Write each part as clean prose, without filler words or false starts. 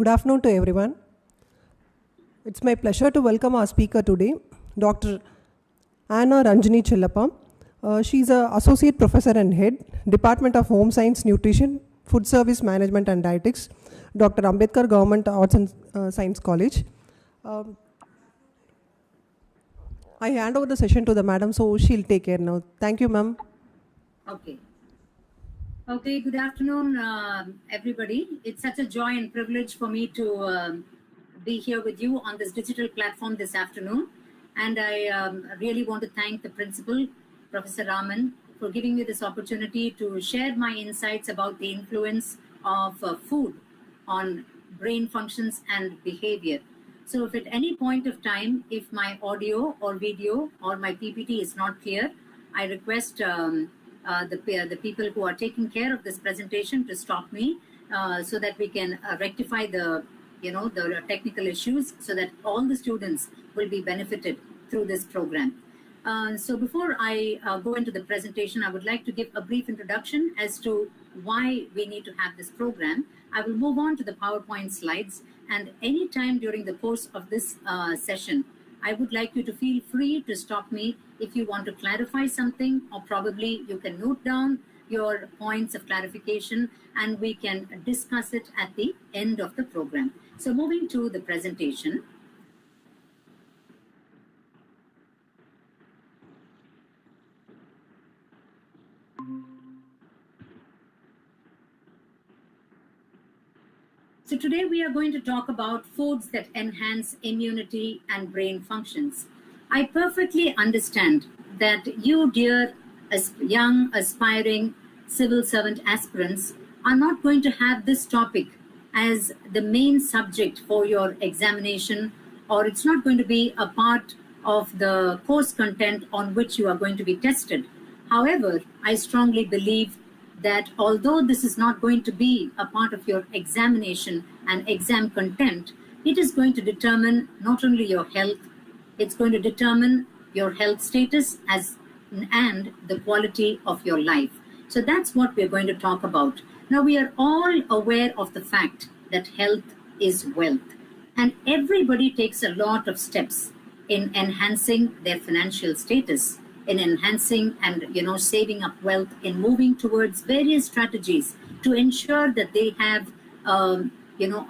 Good afternoon to everyone. It's my pleasure to welcome our speaker today, Dr. Anna Rangini Chellappa. She's an Associate Professor and Head, Department of Home Science, Nutrition, Food Service Management and Dietetics, Dr. Ambedkar Government Arts and Science College. I hand over the session to the madam, so she'll take care now. Thank you, ma'am. Okay, good afternoon, everybody. It's such a joy and privilege for me to be here with you on this digital platform this afternoon. And I really want to thank the principal, Professor Raman, for giving me this opportunity to share my insights about the influence of food on brain functions and behavior. So if at any point of time, if my audio or video or my PPT is not clear, I request the people who are taking care of this presentation to stop me so that we can rectify the technical issues so that all the students will be benefited through this program. So before I go into the presentation, I would like to give a brief introduction as to why we need to have this program. I will move on to the PowerPoint slides, and anytime during the course of this session, I would like you to feel free to stop me if you want to clarify something, or probably you can note down your points of clarification and we can discuss it at the end of the program. So moving to the presentation. So today we are going to talk about foods that enhance immunity and brain functions. I perfectly understand that you, dear young, aspiring civil servant aspirants, are not going to have this topic as the main subject for your examination, or it's not going to be a part of the course content on which you are going to be tested. However, I strongly believe that although this is not going to be a part of your examination and exam content, it is going to determine not only your health, it's going to determine your health status and the quality of your life. So that's what we're going to talk about. Now, we are all aware of the fact that health is wealth, and everybody takes a lot of steps in enhancing their financial status, in enhancing and saving up wealth, in moving towards various strategies to ensure that they have a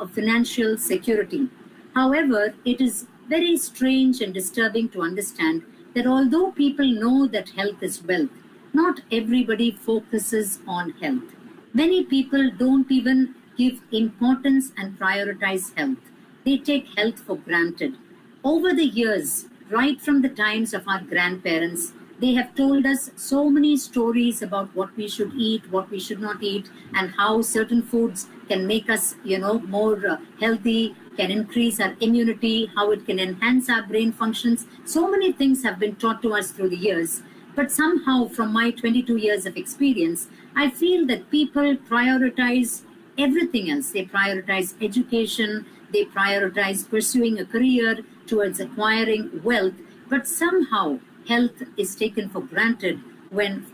financial security. However, it is very strange and disturbing to understand that although people know that health is wealth, not everybody focuses on health. Many people don't even give importance and prioritize health. They take health for granted. Over the years, right from the times of our grandparents, they have told us so many stories about what we should eat, what we should not eat, and how certain foods can make us, more healthy, can increase our immunity, how it can enhance our brain functions. So many things have been taught to us through the years. But somehow, from my 22 years of experience, I feel that people prioritize everything else. They prioritize education, they prioritize pursuing a career towards acquiring wealth, but somehow health is taken for granted when,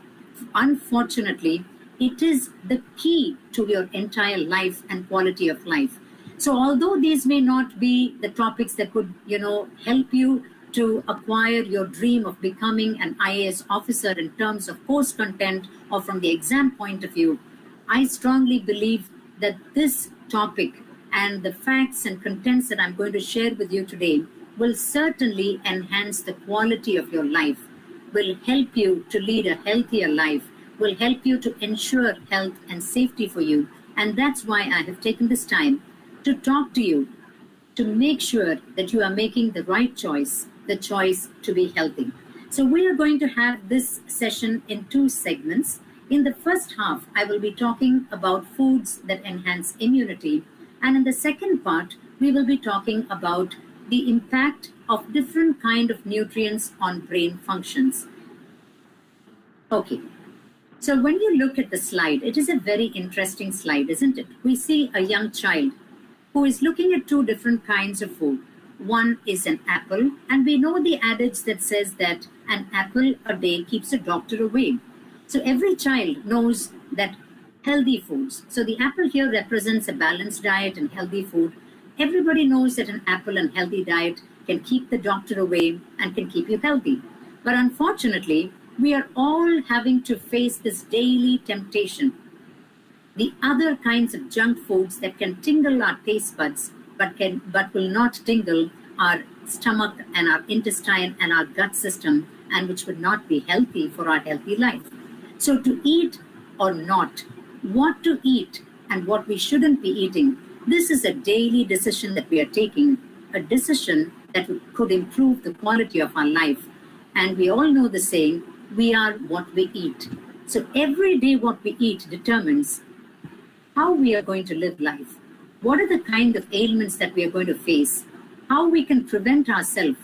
unfortunately, it is the key to your entire life and quality of life. So although these may not be the topics that could, help you to acquire your dream of becoming an IAS officer in terms of course content or from the exam point of view, I strongly believe that this topic and the facts and contents that I'm going to share with you today will certainly enhance the quality of your life, will help you to lead a healthier life, will help you to ensure health and safety for you. And that's why I have taken this time to talk to you, to make sure that you are making the right choice, the choice to be healthy. So we are going to have this session in two segments. In the first half, I will be talking about foods that enhance immunity. And in the second part, we will be talking about the impact of different kind of nutrients on brain functions. Okay, so when you look at the slide, it is a very interesting slide, isn't it? We see a young child who is looking at two different kinds of food. One is an apple, and we know the adage that says that an apple a day keeps a doctor away. So every child knows that healthy foods. So the apple here represents a balanced diet and healthy food. Everybody knows that an apple and healthy diet can keep the doctor away and can keep you healthy. But unfortunately, we are all having to face this daily temptation. The other kinds of junk foods that can tingle our taste buds but will not tingle our stomach and our intestine and our gut system, and which would not be healthy for our healthy life. So to eat or not, what to eat and what we shouldn't be eating, this is a daily decision that we are taking, a decision that could improve the quality of our life. And we all know the saying, we are what we eat. So every day what we eat determines how we are going to live life. What are the kind of ailments that we are going to face? How we can prevent ourselves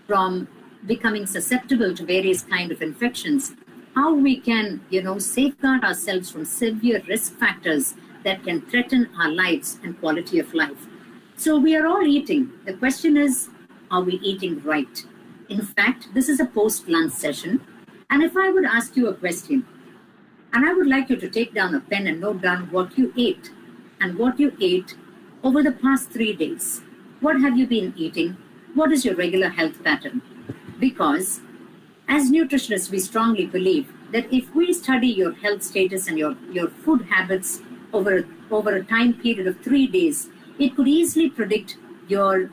from becoming susceptible to various kind of infections? How we can, safeguard ourselves from severe risk factors that can threaten our lives and quality of life. So we are all eating. The question is, are we eating right? In fact, this is a post-lunch session. And if I would ask you a question, and I would like you to take down a pen and note down what you ate and what you ate over the past 3 days. What have you been eating? What is your regular health pattern? Because as nutritionists, we strongly believe that if we study your health status and your food habits over a time period of 3 days, it could easily predict your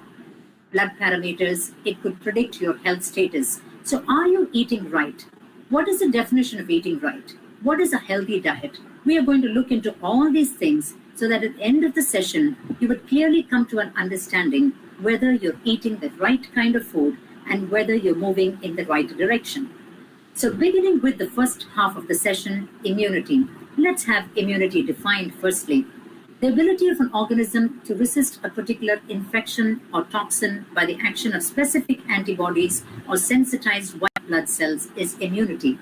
blood parameters. It could predict your health status. So are you eating right? What is the definition of eating right? What is a healthy diet? We are going to look into all these things so that at the end of the session, you would clearly come to an understanding whether you're eating the right kind of food and whether you're moving in the right direction. So beginning with the first half of the session, immunity. Let's have immunity defined firstly. The ability of an organism to resist a particular infection or toxin by the action of specific antibodies or sensitized white blood cells is immunity.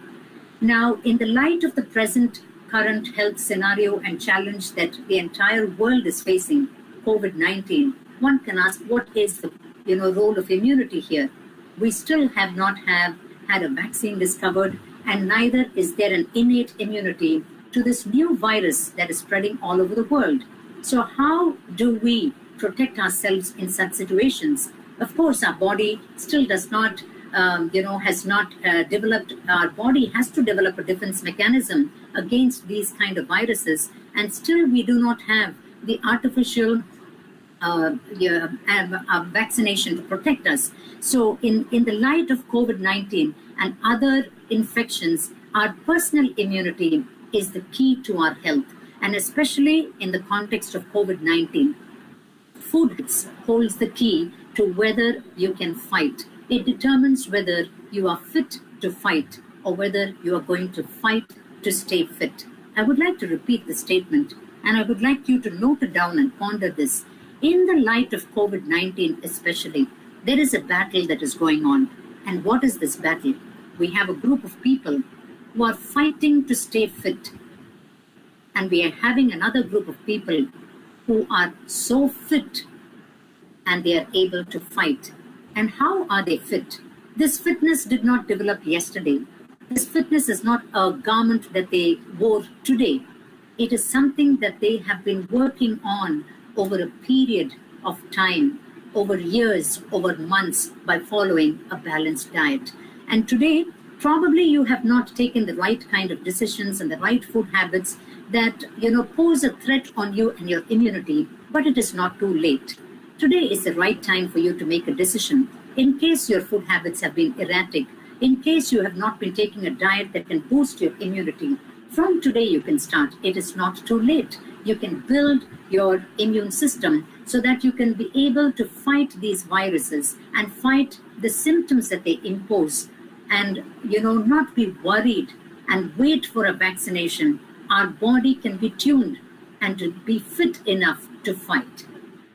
Now, in the light of the present current health scenario and challenge that the entire world is facing, COVID-19, one can ask, what is the role of immunity here? We still have not had a vaccine discovered, and neither is there an innate immunity to this new virus that is spreading all over the world. So how do we protect ourselves in such situations? Of course, our body still does not has not developed, our body has to develop a defense mechanism against these kind of viruses, and still we do not have the artificial vaccination to protect us. So in the light of COVID-19 and other infections, our personal immunity is the key to our health, and especially in the context of COVID-19. Food holds the key to whether you can fight. It determines whether you are fit to fight or whether you are going to fight to stay fit. I would like to repeat the statement, and I would like you to note it down and ponder this. In the light of COVID-19 especially, there is a battle that is going on. And what is this battle? We have a group of people who are fighting to stay fit. And we are having another group of people who are so fit and they are able to fight. And how are they fit? This fitness did not develop yesterday. This fitness is not a garment that they wore today. It is something that they have been working on over a period of time, over years, over months, by following a balanced diet. And today, probably you have not taken the right kind of decisions and the right food habits that pose a threat on you and your immunity, but it is not too late. Today is the right time for you to make a decision. In case your food habits have been erratic, in case you have not been taking a diet that can boost your immunity, from today you can start. It is not too late. You can build your immune system so that you can be able to fight these viruses and fight the symptoms that they impose, and not be worried and wait for a vaccination. Our body can be tuned and to be fit enough to fight.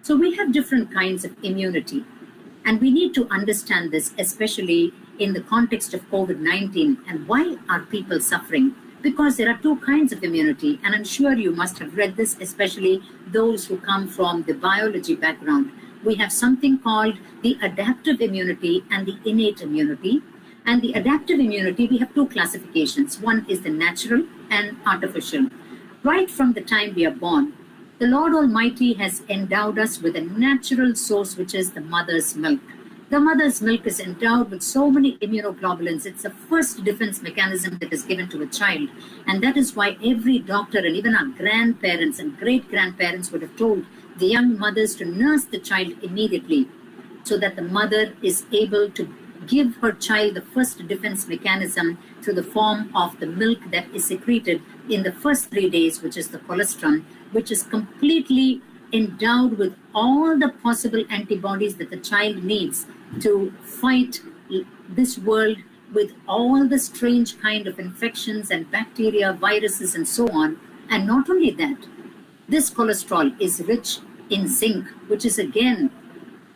So we have different kinds of immunity, and we need to understand this, especially in the context of COVID-19. And why are people suffering? Because there are two kinds of immunity, and I'm sure you must have read this, especially those who come from the biology background. We have something called the adaptive immunity and the innate immunity. And the adaptive immunity, we have two classifications. One is the natural and artificial. Right from the time we are born, The Lord Almighty has endowed us with a natural source, which is the mother's milk. The mother's milk is endowed with so many immunoglobulins. It's the first defense mechanism that is given to a child. And that is why every doctor and even our grandparents and great-grandparents would have told the young mothers to nurse the child immediately, so that the mother is able to give her child the first defense mechanism through the form of the milk that is secreted in the first 3 days, which is the colostrum, which is completely endowed with all the possible antibodies that the child needs to fight this world with all the strange kind of infections and bacteria, viruses, and so on. And not only that, this cholesterol is rich in zinc, which is again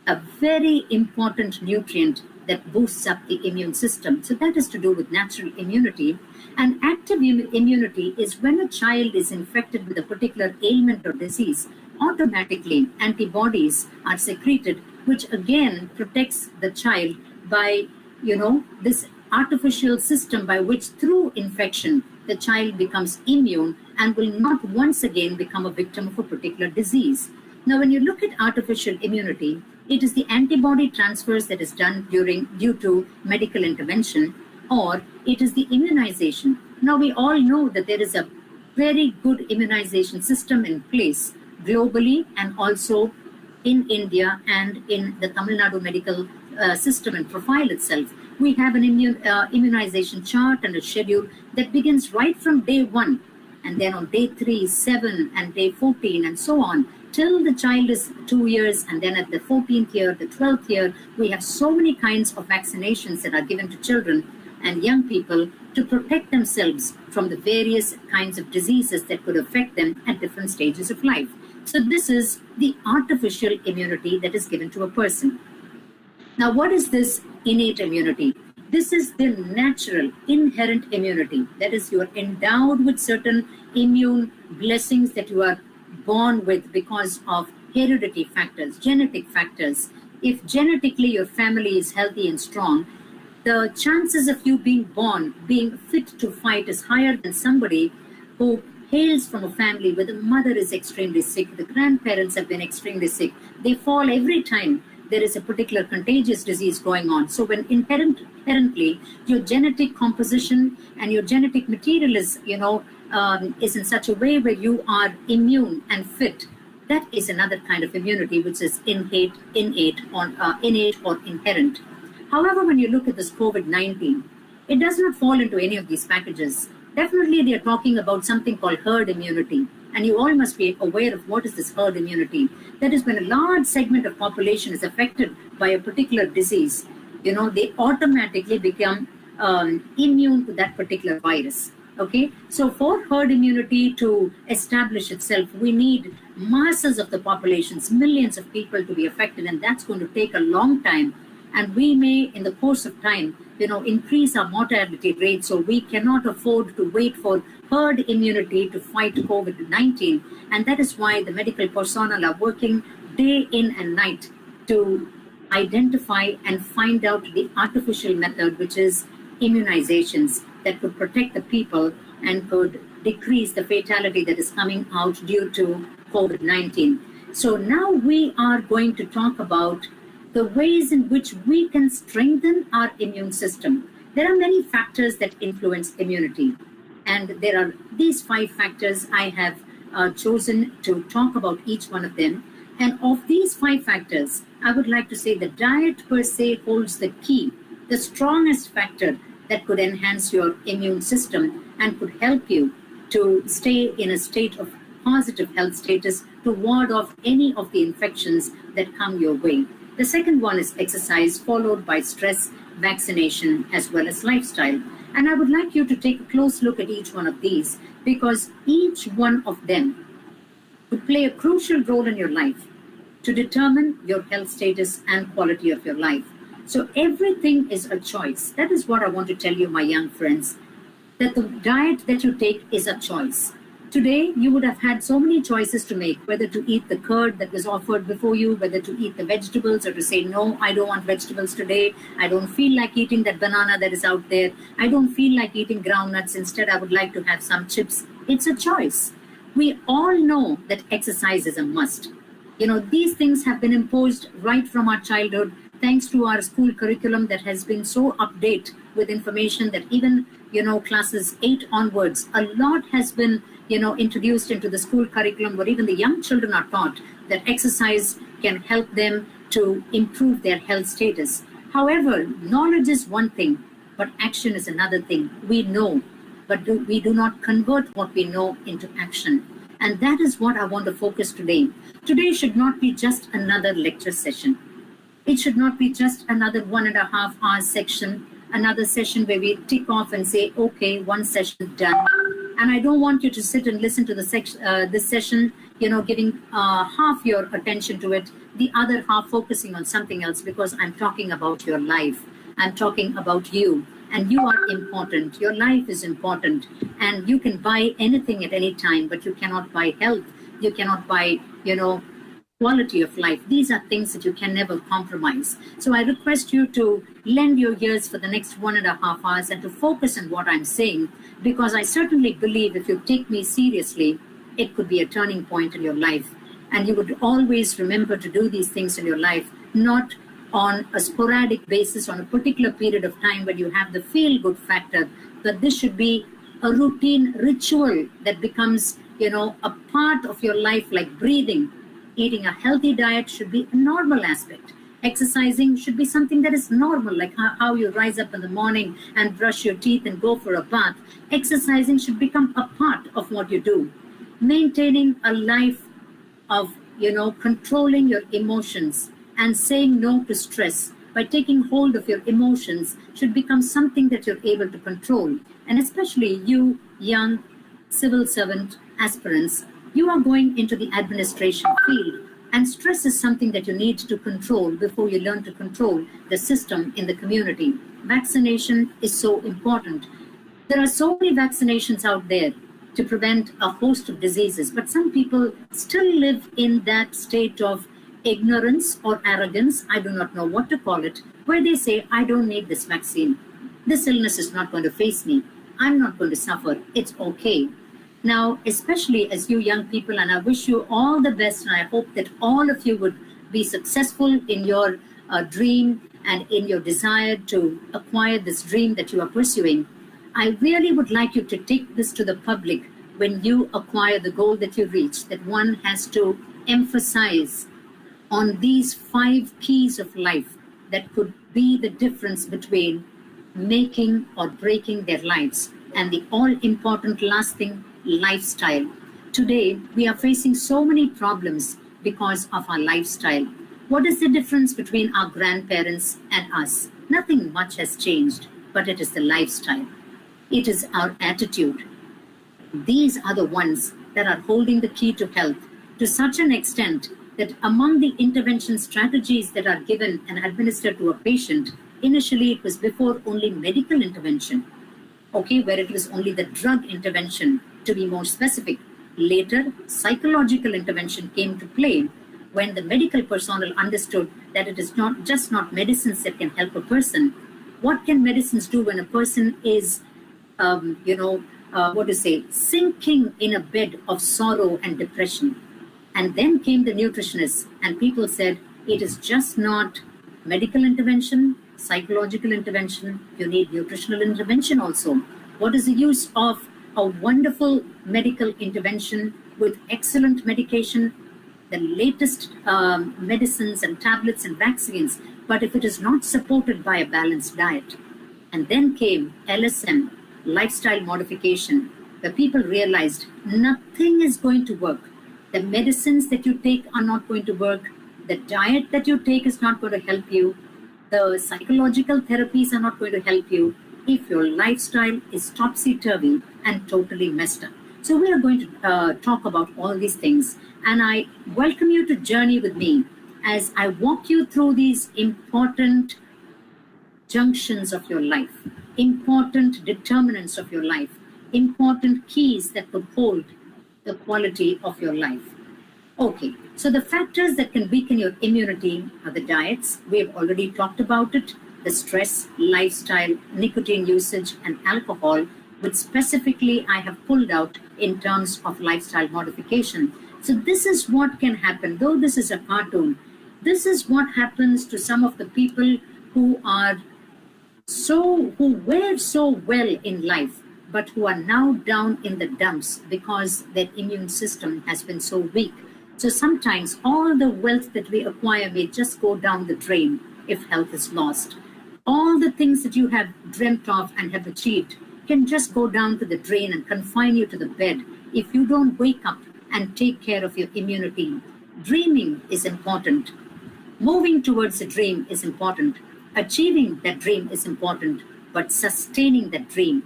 a very important nutrient that boosts up the immune system. So that is to do with natural immunity. And active immunity is when a child is infected with a particular ailment or disease, automatically antibodies are secreted, which again protects the child by, this artificial system by which through infection, the child becomes immune and will not once again become a victim of a particular disease. Now, when you look at artificial immunity, it is the antibody transfers that is done due to medical intervention, or it is the immunization. Now, we all know that there is a very good immunization system in place globally and also in India and in the Tamil Nadu medical system and profile itself. We have an immunization chart and a schedule that begins right from day 1, and then on day 3, 7, and day 14, and so on, till the child is 2 years, and then at the 14th year, the 12th year, we have so many kinds of vaccinations that are given to children and young people to protect themselves from the various kinds of diseases that could affect them at different stages of life. So this is the artificial immunity that is given to a person. Now, what is this innate immunity? This is the natural, inherent immunity. That is, you are endowed with certain immune blessings that you are born with because of heredity factors, genetic factors. If genetically your family is healthy and strong, the chances of you being born, being fit to fight is higher than somebody who hails from a family where the mother is extremely sick, the grandparents have been extremely sick. They fall every time there is a particular contagious disease going on. So when inherently your genetic composition and your genetic material is, is in such a way where you are immune and fit, that is another kind of immunity, which is innate or inherent. However, when you look at this COVID-19, it does not fall into any of these packages. Definitely, they are talking about something called herd immunity. And you all must be aware of what is this herd immunity. That is when a large segment of population is affected by a particular disease, they automatically become immune to that particular virus. Okay, so for herd immunity to establish itself, we need masses of the populations, millions of people to be affected, and that's going to take a long time. And we may, in the course of time, increase our mortality rate. So we cannot afford to wait for herd immunity to fight COVID-19. And that is why the medical personnel are working day in and night to identify and find out the artificial method, which is immunizations that could protect the people and could decrease the fatality that is coming out due to COVID-19. So now we are going to talk about the ways in which we can strengthen our immune system. There are many factors that influence immunity. And there are these 5 factors I have chosen to talk about each one of them. And of these 5 factors, I would like to say the diet per se holds the key, the strongest factor that could enhance your immune system and could help you to stay in a state of positive health status to ward off any of the infections that come your way. The second one is exercise, followed by stress, vaccination, as well as lifestyle. And I would like you to take a close look at each one of these, because each one of them would play a crucial role in your life to determine your health status and quality of your life. So everything is a choice. That is what I want to tell you, my young friends, that the diet that you take is a choice. Today, you would have had so many choices to make, whether to eat the curd that was offered before you, whether to eat the vegetables, or to say, no, I don't want vegetables today. I don't feel like eating that banana that is out there. I don't feel like eating groundnuts. Instead, I would like to have some chips. It's a choice. We all know that exercise is a must. These things have been imposed right from our childhood, thanks to our school curriculum that has been so update with information that even, classes 8 onwards, a lot has been, introduced into the school curriculum, where even the young children are taught that exercise can help them to improve their health status. However, knowledge is one thing, but action is another thing. We know, but we do not convert what we know into action. And that is what I want to focus today. Today should not be just another lecture session. It should not be just another 1.5 hour section, another session where we tick off and say, okay, one session done. And I don't want you to sit and listen to this session, giving half your attention to it, the other half focusing on something else, because I'm talking about your life. I'm talking about you. And you are important. Your life is important. And you can buy anything at any time, but you cannot buy health. You cannot buy, quality of life. These are things that you can never compromise. So I request you to lend your ears for the next 1.5 hours and to focus on what I'm saying, because I certainly believe if you take me seriously, it could be a turning point in your life. And you would always remember to do these things in your life, not on a sporadic basis, on a particular period of time when you have the feel-good factor, but this should be a routine ritual that becomes, a part of your life, like breathing. Eating a healthy diet should be a normal aspect. Exercising should be something that is normal, like how you rise up in the morning and brush your teeth and go for a bath. Exercising should become a part of what you do. Maintaining a life of, controlling your emotions and saying no to stress by taking hold of your emotions should become something that you're able to control. And especially you young civil servant aspirants, you are going into the administration field, and stress is something that you need to control before you learn to control the system in the community. Vaccination is so important. There are so many vaccinations out there to prevent a host of diseases, but some people still live in that state of ignorance or arrogance, I do not know what to call it, where they say, I don't need this vaccine. This illness is not going to face me. I'm not going to suffer. It's okay. Now, especially as you young people, and I wish you all the best, and I hope that all of you would be successful in your dream and in your desire to acquire this dream that you are pursuing. I really would like you to take this to the public when you acquire the goal that you reach, that one has to emphasize on these 5 keys of life that could be the difference between making or breaking their lives. And the all-important last thing, lifestyle. Today, we are facing so many problems because of our lifestyle. What is the difference between our grandparents and us? Nothing much has changed, but it is the lifestyle. It is our attitude. These are the ones that are holding the key to health to such an extent that among the intervention strategies that are given and administered to a patient, initially it was before only medical intervention, where it was only the drug intervention, to be more specific. Later, psychological intervention came to play when the medical personnel understood that it is not medicines that can help a person. What can medicines do when a person is, sinking in a bed of sorrow and depression? And then came the nutritionists, and people said, it is just not medical intervention, psychological intervention, you need nutritional intervention also. What is the use of a wonderful medical intervention with excellent medication, the latest medicines and tablets and vaccines, but if it is not supported by a balanced diet? And then came LSM, lifestyle modification, where people realized nothing is going to work. The medicines that you take are not going to work. The diet that you take is not going to help you. The psychological therapies are not going to help you if your lifestyle is topsy-turvy and totally messed up. So we are going to talk about all these things. And I welcome you to journey with me as I walk you through these important junctions of your life, important determinants of your life, important keys that could hold the quality of your life. Okay, so the factors that can weaken your immunity are the diets. We have already talked about it. The stress, lifestyle, nicotine usage, and alcohol which specifically I have pulled out in terms of lifestyle modification. So this is what can happen, though this is a cartoon. This is what happens to some of the people who were so well in life, but who are now down in the dumps because their immune system has been so weak. So sometimes all the wealth that we acquire may just go down the drain if health is lost. All the things that you have dreamt of and have achieved can just go down to the drain and confine you to the bed if you don't wake up and take care of your immunity. Dreaming is important. Moving towards a dream is important. Achieving that dream is important, but sustaining that dream,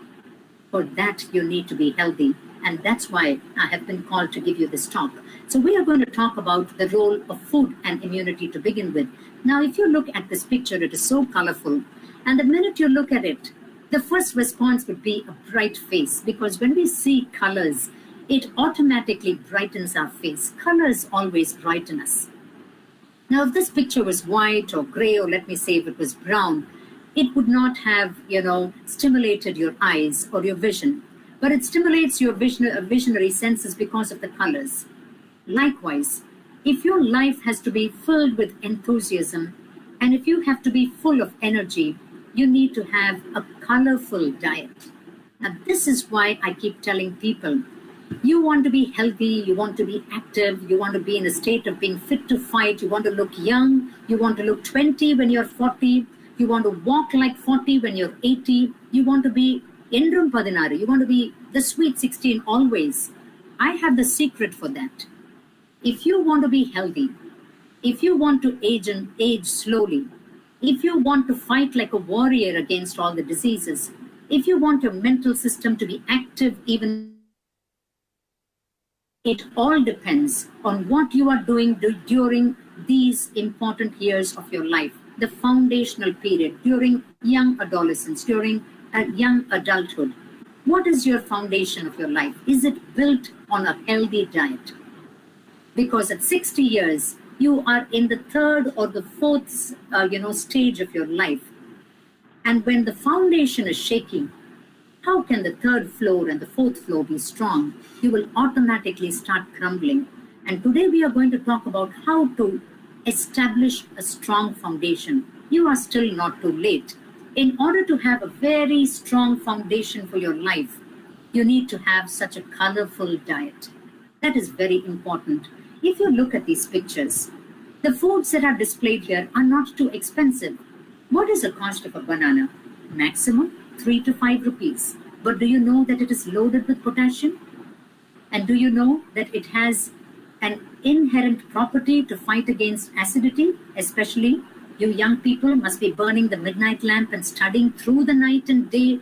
for that you need to be healthy. And that's why I have been called to give you this talk. So we are going to talk about the role of food and immunity to begin with. Now, if you look at this picture, it is so colorful. And the minute you look at it, the first response would be a bright face, because when we see colors, it automatically brightens our face. Colors always brighten us. Now, if this picture was white or gray, or let me say if it was brown, it would not have, stimulated your eyes or your vision. But it stimulates your visionary senses because of the colors. Likewise, if your life has to be filled with enthusiasm, and if you have to be full of energy, you need to have a colorful diet. Now, this is why I keep telling people, you want to be healthy, you want to be active, you want to be in a state of being fit to fight, you want to look young, you want to look 20 when you're 40, you want to walk like 40 when you're 80, you want to be Endrum Padinaru, you want to be the sweet 16 always. I have the secret for that. If you want to be healthy, if you want to age slowly, if you want to fight like a warrior against all the diseases, if you want your mental system to be active even, it all depends on what you are doing during these important years of your life, the foundational period, during young adolescence, during young adulthood. What is your foundation of your life? Is it built on a healthy diet? Because at 60 years, you are in the third or the fourth, stage of your life. And when the foundation is shaky, how can the third floor and the fourth floor be strong? You will automatically start crumbling. And today we are going to talk about how to establish a strong foundation. You are still not too late. In order to have a very strong foundation for your life, you need to have such a colorful diet. That is very important. If you look at these pictures, the foods that are displayed here are not too expensive. What is the cost of a banana? Maximum 3 to 5 rupees. But do you know that it is loaded with potassium? And do you know that it has an inherent property to fight against acidity? Especially you young people must be burning the midnight lamp and studying through the night and day.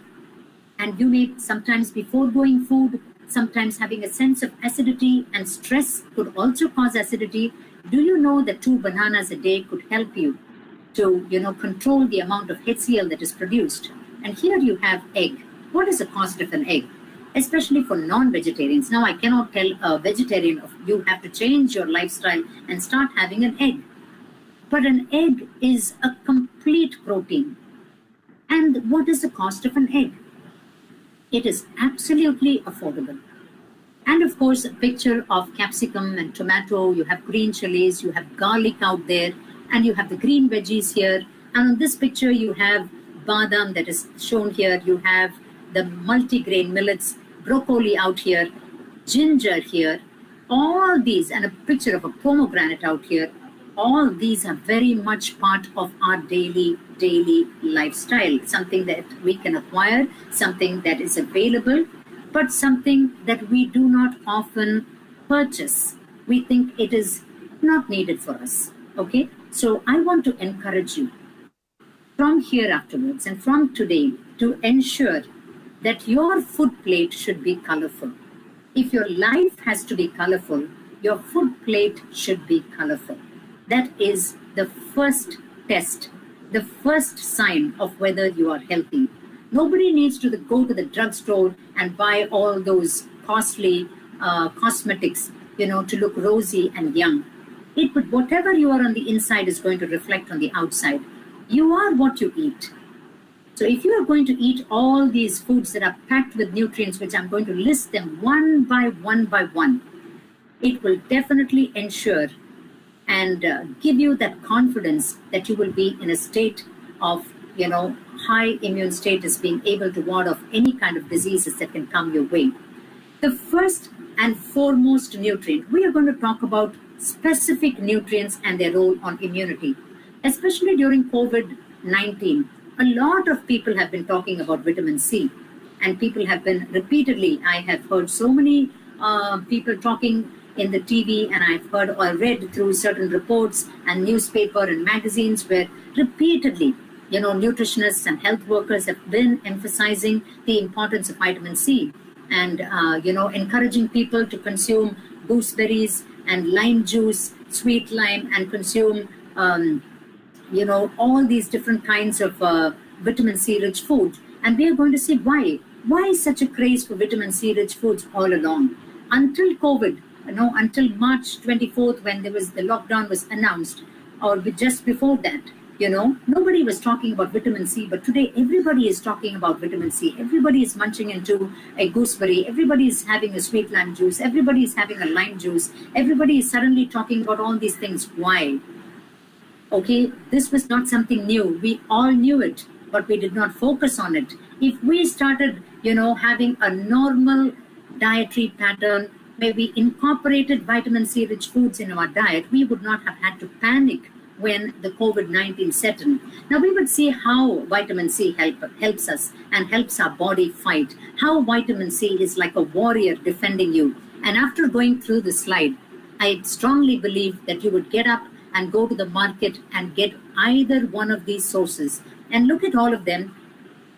And you may sometimes be foregoing food, sometimes having a sense of acidity, and stress could also cause acidity. Do you know that 2 bananas a day could help you to, control the amount of HCl that is produced? And here you have egg. What is the cost of an egg? Especially for non-vegetarians. Now, I cannot tell a vegetarian, you have to change your lifestyle and start having an egg. But an egg is a complete protein. And what is the cost of an egg? It is absolutely affordable. And of course, a picture of capsicum and tomato, you have green chilies, you have garlic out there, and you have the green veggies here. And on this picture, you have badam that is shown here, you have the multi-grain millets, broccoli out here, ginger here, all these, and a picture of a pomegranate out here. All these are very much part of our daily lifestyle, something that we can acquire, something that is available, but something that we do not often purchase. We think it is not needed for us, okay? So I want to encourage you from here afterwards and from today to ensure that your food plate should be colorful. If your life has to be colorful, your food plate should be colorful. That is the first test, the first sign of whether you are healthy. Nobody needs to go to the drugstore and buy all those costly cosmetics, to look rosy and young. Whatever you are on the inside is going to reflect on the outside. You are what you eat. So if you are going to eat all these foods that are packed with nutrients, which I'm going to list them one by one, it will definitely ensure and give you that confidence that you will be in a state of, high immune status, being able to ward off any kind of diseases that can come your way. The first and foremost nutrient, we are going to talk about specific nutrients and their role on immunity. Especially during COVID-19, a lot of people have been talking about vitamin C, and people have been repeatedly, I have heard so many people talking in the TV, and I've heard or read through certain reports and newspaper and magazines where repeatedly, nutritionists and health workers have been emphasizing the importance of vitamin C and, encouraging people to consume gooseberries and lime juice, sweet lime, and consume, all these different kinds of vitamin C rich food. And we are going to see why. Why is such a craze for vitamin C rich foods all along? Until COVID, until March 24th, when the lockdown was announced, or just before that, nobody was talking about vitamin C, but today everybody is talking about vitamin C. Everybody is munching into a gooseberry. Everybody is having a sweet lime juice. Everybody is having a lime juice. Everybody is suddenly talking about all these things. Why? Okay, this was not something new. We all knew it, but we did not focus on it. If we started, having a normal dietary pattern, where we incorporated vitamin C rich foods in our diet, we would not have had to panic when the COVID-19 set in. Now we would see how vitamin C helps us and helps our body fight, how vitamin C is like a warrior defending you. And after going through the slide, I strongly believe that you would get up and go to the market and get either one of these sources and look at all of them.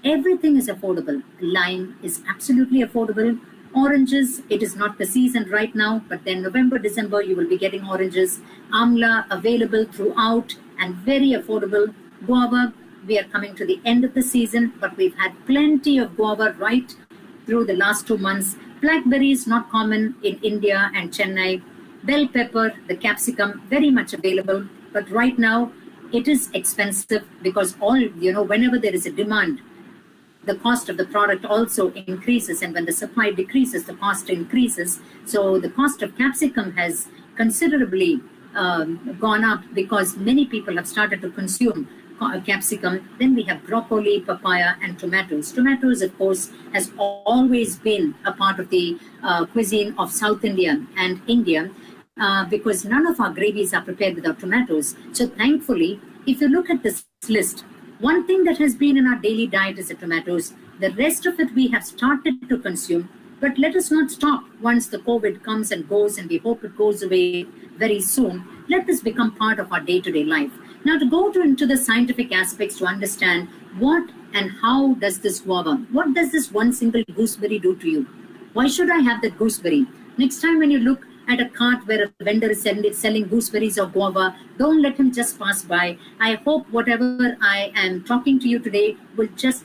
Everything is affordable. Lime is absolutely affordable. Oranges, it is not the season right now, but then November, December, you will be getting oranges. Amla, available throughout and very affordable. Guava, we are coming to the end of the season, but we've had plenty of guava right through the last 2 months. Blackberries, not common in India and Chennai. Bell pepper, the capsicum, very much available, but right now it is expensive because whenever there is a demand, the cost of the product also increases, and when the supply decreases, the cost increases. So the cost of capsicum has considerably gone up because many people have started to consume capsicum. Then we have broccoli, papaya, and tomatoes. Tomatoes, of course, has always been a part of the cuisine of South India and India because none of our gravies are prepared without tomatoes. So thankfully, if you look at this list, one thing that has been in our daily diet is the tomatoes. The rest of it we have started to consume, but let us not stop once the COVID comes and goes, and we hope it goes away very soon. Let this become part of our day-to-day life. Now, to go into the scientific aspects to understand what and how does this guava, what does this one single gooseberry do to you? Why should I have that gooseberry? Next time when you look at a cart where a vendor is selling gooseberries or guava, don't let him just pass by. I hope whatever I am talking to you today will just,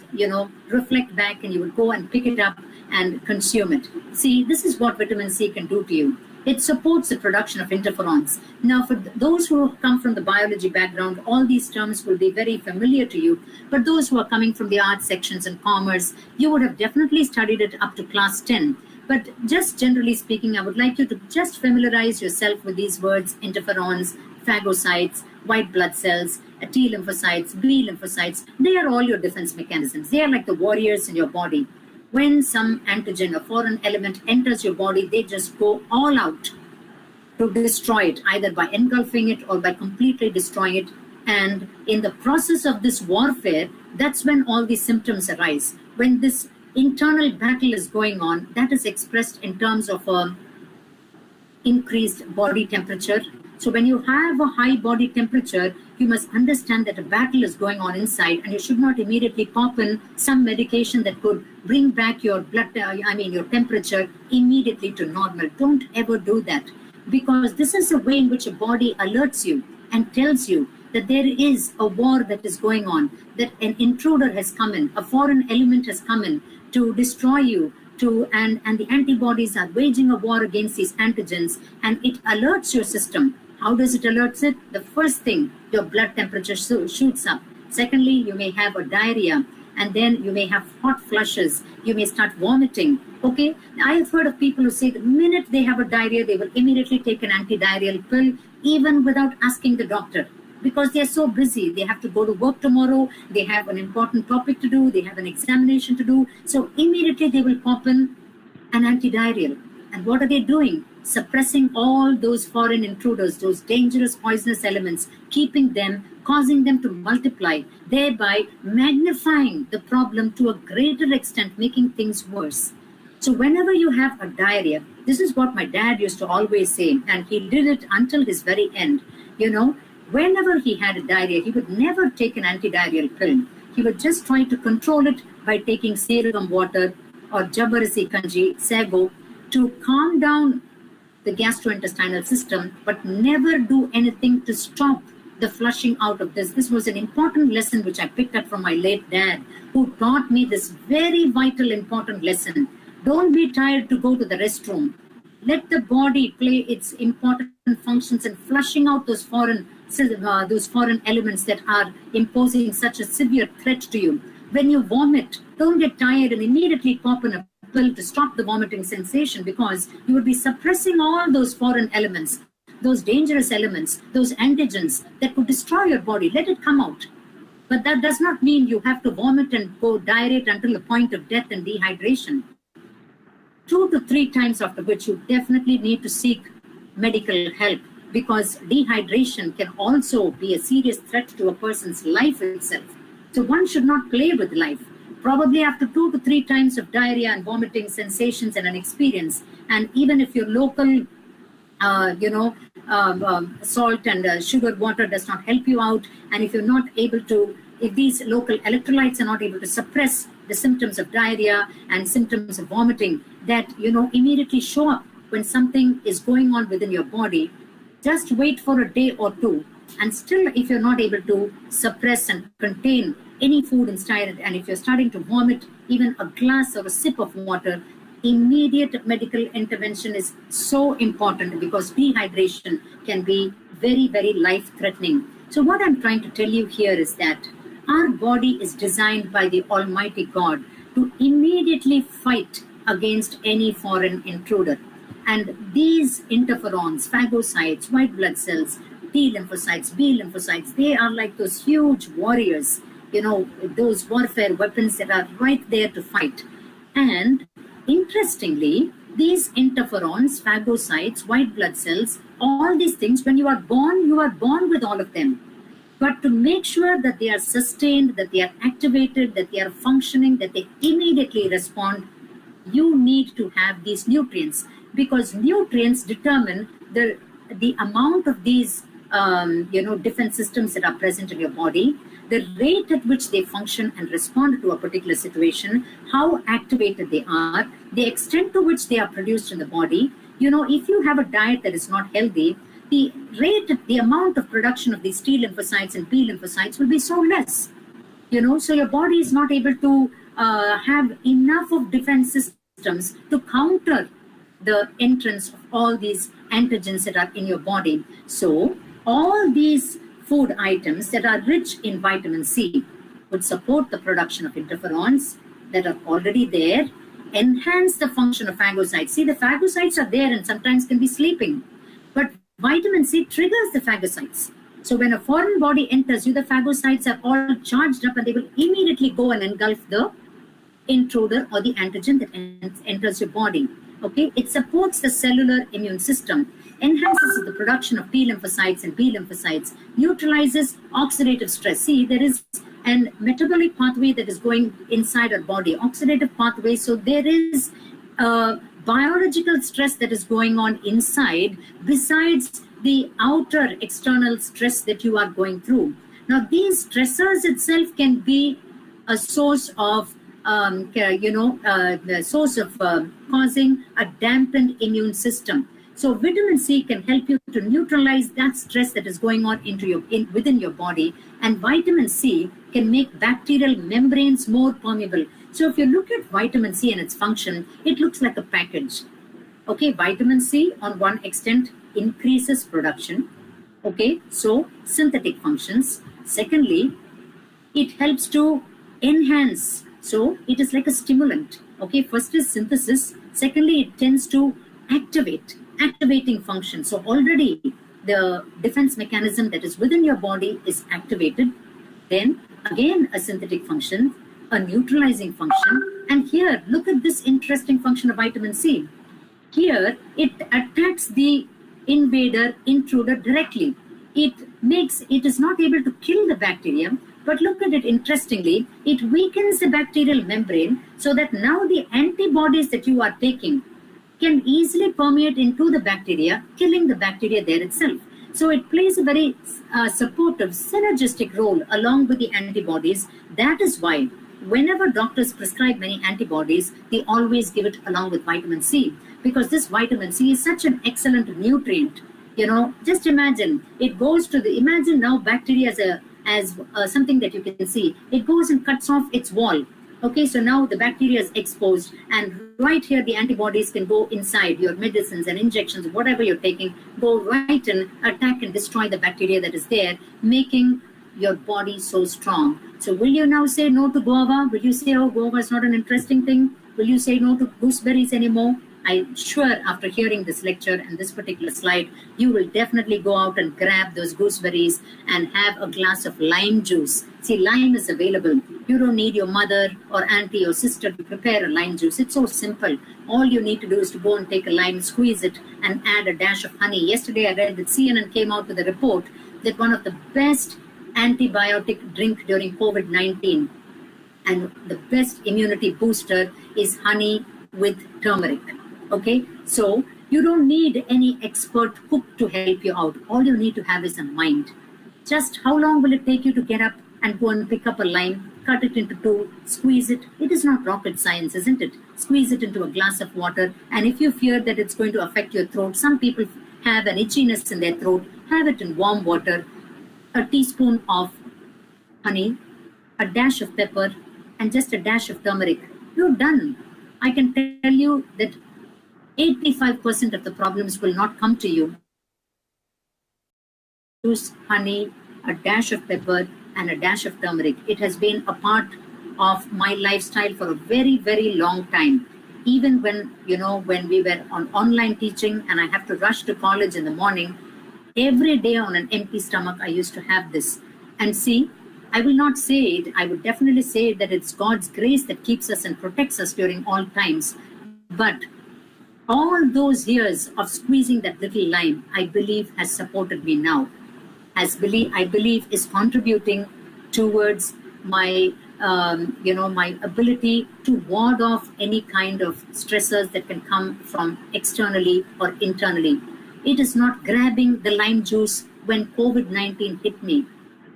reflect back, and you will go and pick it up and consume it. See, this is what vitamin C can do to you. It supports the production of interferons. Now, for those who come from the biology background, all these terms will be very familiar to you. But those who are coming from the arts sections and commerce, you would have definitely studied it up to class 10. But just generally speaking, I would like you to just familiarize yourself with these words: interferons, phagocytes, white blood cells, T lymphocytes, B lymphocytes. They are all your defense mechanisms. They are like the warriors in your body. When some antigen, a foreign element, enters your body, they just go all out to destroy it, either by engulfing it or by completely destroying it. And in the process of this warfare, that's when all these symptoms arise. When this internal battle is going on, that is expressed in terms of increased body temperature. So when you have a high body temperature, you must understand that a battle is going on inside, and you should not immediately pop in some medication that could bring back your your temperature immediately to normal. Don't ever do that, because this is a way in which your body alerts you and tells you that there is a war that is going on, that an intruder has come in, a foreign element has come in to destroy you, and the antibodies are waging a war against these antigens, and it alerts your system. How does it alert it? The first thing, your blood temperature shoots up. Secondly, you may have a diarrhea, and then you may have hot flushes, you may start vomiting. Okay, I have heard of people who say the minute they have a diarrhea, they will immediately take an antidiarrheal pill, even without asking the doctor, because they are so busy. They have to go to work tomorrow, they have an important topic to do, they have an examination to do, so immediately they will pop in an antidiarrheal. And what are they doing? Suppressing all those foreign intruders, those dangerous poisonous elements, keeping them, causing them to multiply, thereby magnifying the problem to a greater extent, making things worse. So whenever you have a diarrhea, this is what my dad used to always say, and he did it until his very end. You know, whenever he had a diarrhea, he would never take an antidiarrheal pill. He would just try to control it by taking serum water or jabarasi kanji, sago, to calm down the gastrointestinal system, but never do anything to stop the flushing out of this. This was an important lesson which I picked up from my late dad, who taught me this very vital, important lesson. Don't be tired to go to the restroom. Let the body play its important functions in flushing out those foreign elements that are imposing such a severe threat to you. When you vomit, don't get tired and immediately pop in a pill to stop the vomiting sensation, because you would be suppressing all those foreign elements, those dangerous elements, those antigens that could destroy your body. Let it come out. But that does not mean you have to vomit and go diarrhea until the point of death and dehydration. 2 to 3 times after which you definitely need to seek medical help, because dehydration can also be a serious threat to a person's life itself. So one should not play with life. Probably after 2 to 3 times of diarrhea and vomiting sensations and an experience, and even if your local salt and sugar water does not help you out, and if you're not able to, if these local electrolytes are not able to suppress the symptoms of diarrhea and symptoms of vomiting that, immediately show up when something is going on within your body, just wait for a day or two. And still, if you're not able to suppress and contain any food inside it, and if you're starting to vomit even a glass or a sip of water, immediate medical intervention is so important, because dehydration can be very, very life-threatening. So what I'm trying to tell you here is that our body is designed by the Almighty God to immediately fight against any foreign intruder. And these interferons, phagocytes, white blood cells, T lymphocytes, B lymphocytes, they are like those huge warriors, those warfare weapons that are right there to fight. And interestingly, these interferons, phagocytes, white blood cells, all these things, when you are born with all of them. But to make sure that they are sustained, that they are activated, that they are functioning, that they immediately respond, you need to have these nutrients, because nutrients determine the amount of these defense systems that are present in your body, the rate at which they function and respond to a particular situation, how activated they are, the extent to which they are produced in the body. If you have a diet that is not healthy, the amount of production of these T lymphocytes and B lymphocytes will be so less. So your body is not able to have enough of defense systems to counter the entrance of all these antigens that are in your body. So all these food items that are rich in vitamin C would support the production of interferons that are already there, enhance the function of phagocytes. See, the phagocytes are there and sometimes can be sleeping, but vitamin C triggers the phagocytes. So when a foreign body enters you, the phagocytes are all charged up and they will immediately go and engulf the intruder or the antigen that enters your body. Okay, it supports the cellular immune system, enhances the production of T lymphocytes and B lymphocytes, neutralizes oxidative stress. See, there is a metabolic pathway that is going inside our body, oxidative pathway. So there is biological stress that is going on inside, besides the outer external stress that you are going through. Now, these stressors itself can be a source of the source of causing a dampened immune system. So vitamin C can help you to neutralize that stress that is going on within your body, and vitamin C can make bacterial membranes more permeable. So if you look at vitamin C and its function, it looks like a package. Okay, vitamin C on one extent increases production. Okay, so synthetic functions. Secondly, it helps to enhance. So it is like a stimulant. Okay, first is synthesis. Secondly, it tends to activating function. So already the defense mechanism that is within your body is activated. Then again, a synthetic function, a neutralizing function. And here, look at this interesting function of vitamin C. Here, it attacks the intruder directly. It is not able to kill the bacteria, but look at it interestingly, it weakens the bacterial membrane so that now the antibodies that you are taking can easily permeate into the bacteria, killing the bacteria there itself. So it plays a very supportive, synergistic role along with the antibodies. That is why whenever doctors prescribe many antibodies, they always give it along with vitamin C, because this vitamin C is such an excellent nutrient. Just imagine, imagine now bacteria as something that you can see. It goes and cuts off its wall. Okay, so now the bacteria is exposed, and right here the antibodies can go inside your medicines and injections, whatever you're taking, go right and attack and destroy the bacteria that is there, making your body so strong. So will you now say no to guava? Will you say, oh, guava is not an interesting thing? Will you say no to gooseberries anymore? I'm sure after hearing this lecture and this particular slide, you will definitely go out and grab those gooseberries and have a glass of lime juice. See, lime is available. You don't need your mother or auntie or sister to prepare a lime juice. It's so simple. All you need to do is to go and take a lime, squeeze it, and add a dash of honey. Yesterday, I read that CNN came out with a report that one of the best antibiotic drink during COVID-19 and the best immunity booster is honey with turmeric. Okay, so you don't need any expert cook to help you out. All you need to have is a mind. Just how long will it take you to get up and go and pick up a lime, cut it into two, squeeze it? It is not rocket science, isn't it? Squeeze it into a glass of water. And if you fear that it's going to affect your throat, some people have an itchiness in their throat, have it in warm water, a teaspoon of honey, a dash of pepper, and just a dash of turmeric. You're done. I can tell you that 85% of the problems will not come to you. Use honey, a dash of pepper, and a dash of turmeric. It has been a part of my lifestyle for a very, very long time. Even when we were on online teaching and I have to rush to college in the morning, every day on an empty stomach, I used to have this. And see, I will not say it. I would definitely say that it's God's grace that keeps us and protects us during all times. But all those years of squeezing that little lime, I believe has supported me now. I believe is contributing towards my, my ability to ward off any kind of stressors that can come from externally or internally. It is not grabbing the lime juice when COVID-19 hit me.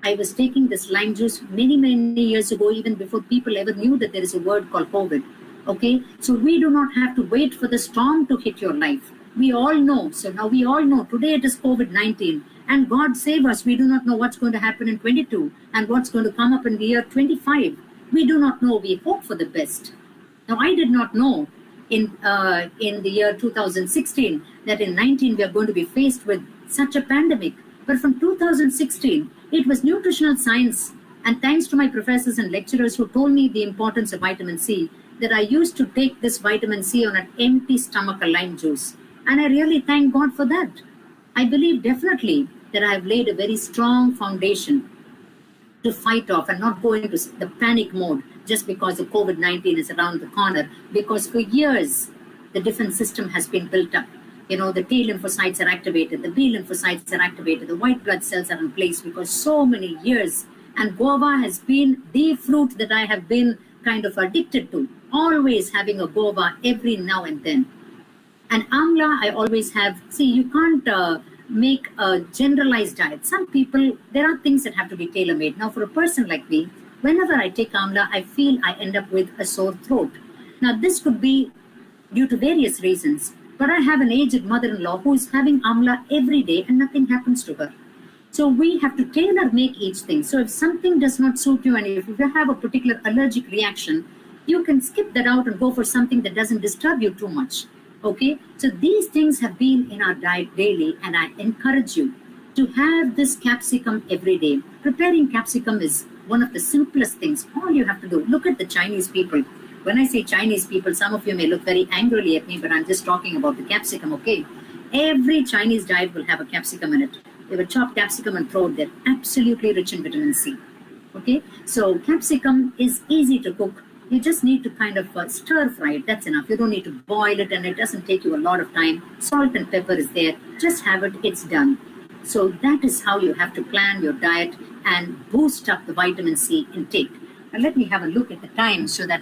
I was taking this lime juice many, many years ago, even before people ever knew that there is a word called COVID. Okay, so we do not have to wait for the storm to hit your life. We all know. So now we all know today it is COVID-19, and God save us. We do not know what's going to happen in 22 and what's going to come up in the year 25. We do not know. We hope for the best. Now, I did not know in the year 2016 that in 19 we are going to be faced with such a pandemic. But from 2016, it was nutritional science, and thanks to my professors and lecturers who told me the importance of vitamin C, that I used to take this vitamin C on an empty stomach, a lime juice. And I really thank God for that. I believe definitely that I have laid a very strong foundation to fight off and not go into the panic mode just because the COVID-19 is around the corner. Because for years, the defense system has been built up. The T lymphocytes are activated, the B lymphocytes are activated, the white blood cells are in place because so many years. And guava has been the fruit that I have been kind of addicted to, always having a guava every now and then. And amla, I always have, see, you can't make a generalized diet. Some people, there are things that have to be tailor-made. Now, for a person like me, whenever I take amla, I feel I end up with a sore throat. Now, this could be due to various reasons, but I have an aged mother-in-law who is having amla every day and nothing happens to her. So we have to tailor-make each thing. So if something does not suit you and if you have a particular allergic reaction, you can skip that out and go for something that doesn't disturb you too much. Okay, so these things have been in our diet daily, and I encourage you to have this capsicum every day. Preparing capsicum is one of the simplest things. All you have to do, look at the Chinese people. When I say Chinese people, some of you may look very angrily at me, but I'm just talking about the capsicum, okay? Every Chinese diet will have a capsicum in it. They will chop capsicum and throw it there. Absolutely rich in vitamin C. Okay, so capsicum is easy to cook. You just need to kind of stir fry it. That's enough. You don't need to boil it, and it doesn't take you a lot of time. Salt and pepper is there. Just have it. It's done. So that is how you have to plan your diet and boost up the vitamin C intake. Now let me have a look at the time so that,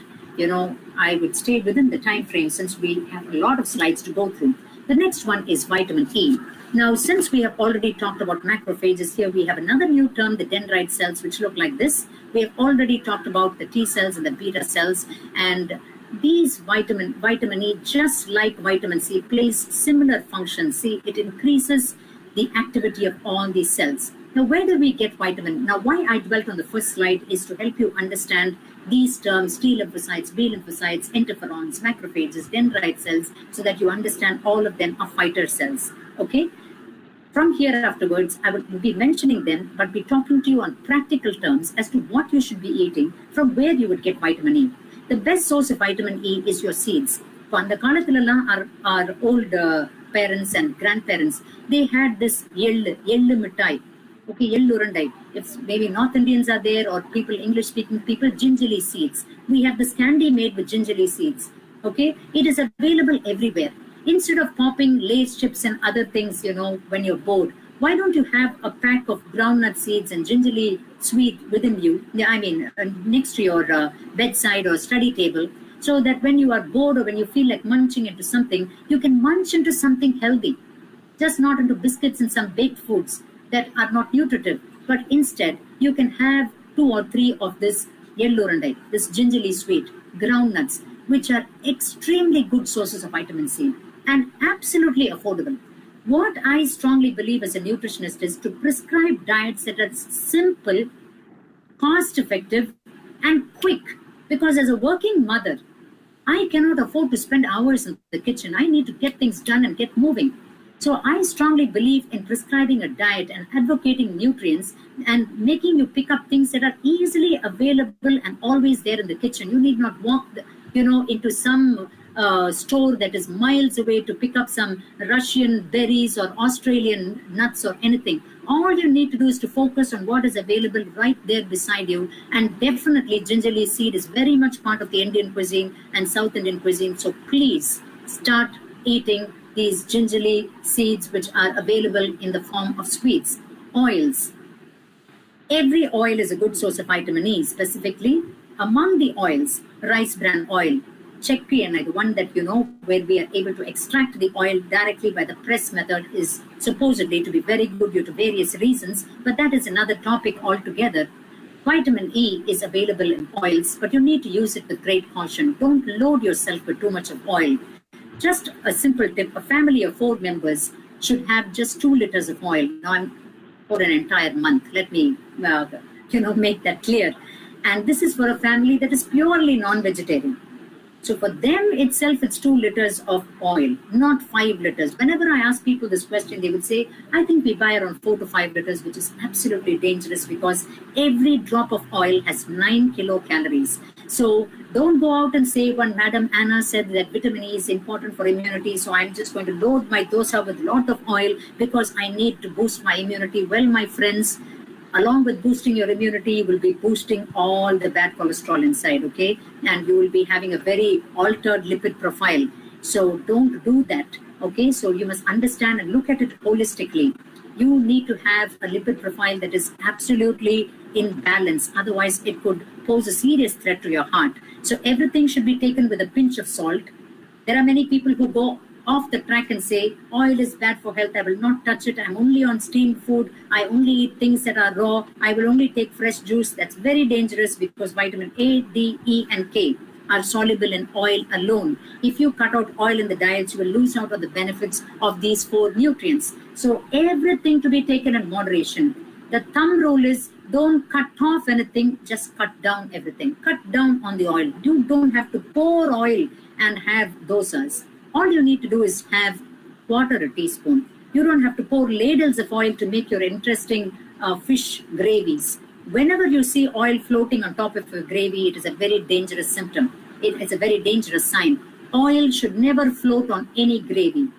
I would stay within the time frame since we have a lot of slides to go through. The next one is vitamin E. Now, since we have already talked about macrophages, here we have another new term, the dendrite cells, which look like this. We have already talked about the T cells and the beta cells, and these vitamin E, just like vitamin C, plays similar functions. See, it increases the activity of all these cells. Now, where do we get vitamin? Now, why I dwelt on the first slide is to help you understand these terms, T lymphocytes, B lymphocytes, interferons, macrophages, dendrite cells, so that you understand all of them are fighter cells. Okay? From here afterwards, I will be mentioning them, but be talking to you on practical terms as to what you should be eating, from where you would get vitamin E. The best source of vitamin E is your seeds. Our old parents and grandparents, they had this yellu mittai. Okay, yellu urandai. If maybe North Indians are there or people, English-speaking people, gingerly seeds. We have this candy made with gingerly seeds. Okay, it is available everywhere. Instead of popping Lay's chips and other things, when you're bored, why don't you have a pack of groundnut seeds and gingerly sweet within you, next to your bedside or study table, so that when you are bored or when you feel like munching into something, you can munch into something healthy, just not into biscuits and some baked foods that are not nutritive, but instead you can have 2 or 3 of this yellow urandai, this gingerly sweet, groundnuts, which are extremely good sources of vitamin C and absolutely affordable. What I strongly believe as a nutritionist is to prescribe diets that are simple, cost-effective, and quick. Because as a working mother, I cannot afford to spend hours in the kitchen. I need to get things done and get moving. So I strongly believe in prescribing a diet and advocating nutrients and making you pick up things that are easily available and always there in the kitchen. You need not walk, into some store that is miles away to pick up some Russian berries or Australian nuts or anything. All you need to do is to focus on what is available right there beside you. And definitely gingerly seed is very much part of the Indian cuisine and South Indian cuisine. So please start eating these gingerly seeds, which are available in the form of sweets. Oils. Every oil is a good source of vitamin E. Specifically, among the oils, rice bran oil, chickpea, the one that where we are able to extract the oil directly by the press method, is supposedly to be very good due to various reasons, but that is another topic altogether. Vitamin E is available in oils, but you need to use it with great caution. Don't load yourself with too much of oil. Just a simple tip, a family of 4 members should have just 2 liters of oil. Now I'm for an entire month. Let me, make that clear. And this is for a family that is purely non-vegetarian. So for them itself, it's 2 liters of oil, not 5 liters. Whenever I ask people this question, they would say, I think we buy around 4 to 5 liters, which is absolutely dangerous because every drop of oil has 9 kilocalories. So don't go out and say, when Madam Anna said that vitamin E is important for immunity, so I'm just going to load my dosa with a lot of oil because I need to boost my immunity. Well, my friends, along with boosting your immunity, you will be boosting all the bad cholesterol inside, okay? And you will be having a very altered lipid profile. So don't do that, okay? So you must understand and look at it holistically. You need to have a lipid profile that is absolutely in balance. Otherwise, it could pose a serious threat to your heart. So everything should be taken with a pinch of salt. There are many people who go off the track and say, oil is bad for health, I will not touch it, I'm only on steamed food, I only eat things that are raw, I will only take fresh juice. That's very dangerous because vitamin A, D, E, and K are soluble in oil alone. If you cut out oil in the diet, you will lose out on the benefits of these 4 nutrients. So everything to be taken in moderation. The thumb rule is don't cut off anything, just cut down everything. Cut down on the oil. You don't have to pour oil and have dosas. All you need to do is have 1/4 teaspoon. You don't have to pour ladles of oil to make your interesting fish gravies. Whenever you see oil floating on top of a gravy, it is a very dangerous symptom. It is a very dangerous sign. Oil should never float on any gravy.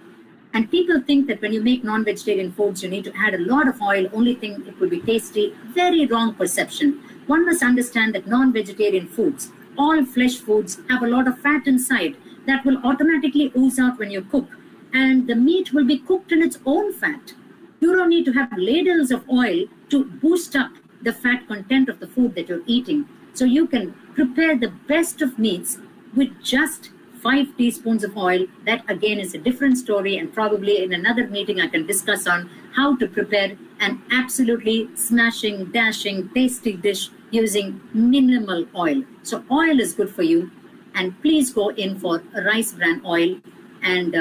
And people think that when you make non-vegetarian foods, you need to add a lot of oil, only thing it will be tasty. Very wrong perception. One must understand that non-vegetarian foods, all flesh foods, have a lot of fat inside that will automatically ooze out when you cook. And the meat will be cooked in its own fat. You don't need to have ladles of oil to boost up the fat content of the food that you're eating. So you can prepare the best of meats with just 5 teaspoons of oil. That again is a different story, and probably in another meeting I can discuss on how to prepare an absolutely smashing, dashing, tasty dish using minimal oil. So oil is good for you, and please go in for rice bran oil and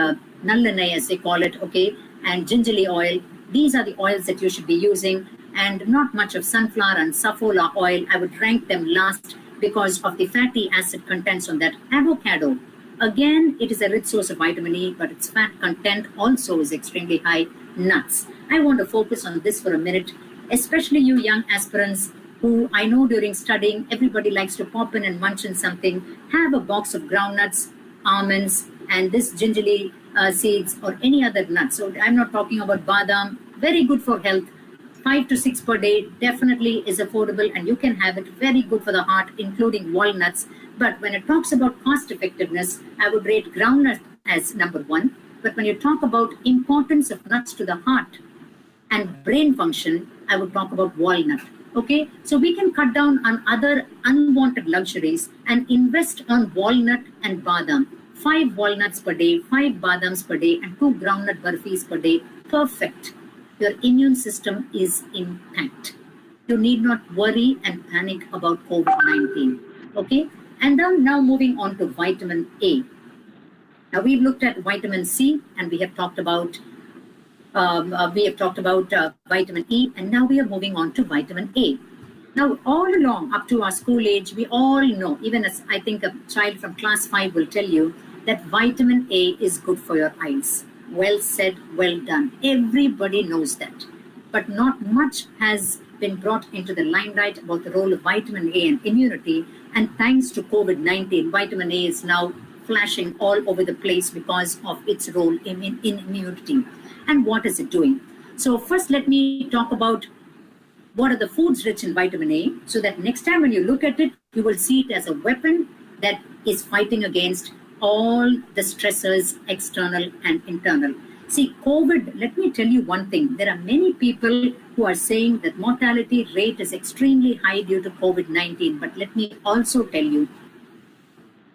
nallanai as they call it, okay, and gingerly oil. These are the oils that you should be using, and not much of sunflower and safflower oil. I would rank them last because of the fatty acid contents on that. Avocado, again, it is a rich source of vitamin E, but its fat content also is extremely high. Nuts. I want to focus on this for a minute, especially you young aspirants who I know during studying, everybody likes to pop in and munch in something. Have a box of groundnuts, almonds, and this gingerly seeds or any other nuts. So I'm not talking about badam, very good for health. 5 to 6 per day definitely is affordable, and you can have it. Very good for the heart, including walnuts. But when it talks about cost effectiveness, I would rate groundnut as number 1. But when you talk about importance of nuts to the heart and brain function, I would talk about walnut. Okay, so we can cut down on other unwanted luxuries and invest on walnut and badam. 5 walnuts per day, 5 badams per day, and 2 groundnut burfis per day. Perfect. Your immune system is intact. You need not worry and panic about COVID-19. Okay, and now moving on to vitamin A. Now we've looked at vitamin C, and we have talked about vitamin E, and now we are moving on to vitamin A. Now, all along up to our school age, we all know, even as I think a child from class 5 will tell you, that vitamin A is good for your eyes. Well said, well done. Everybody knows that. But not much has been brought into the limelight about the role of vitamin A and immunity. And thanks to COVID-19, vitamin A is now flashing all over the place because of its role in immunity. And what is it doing? So first, let me talk about what are the foods rich in vitamin A, so that next time when you look at it, you will see it as a weapon that is fighting against all the stressors, external and internal. See, COVID, let me tell you one thing. There are many people who are saying that mortality rate is extremely high due to COVID-19. But let me also tell you,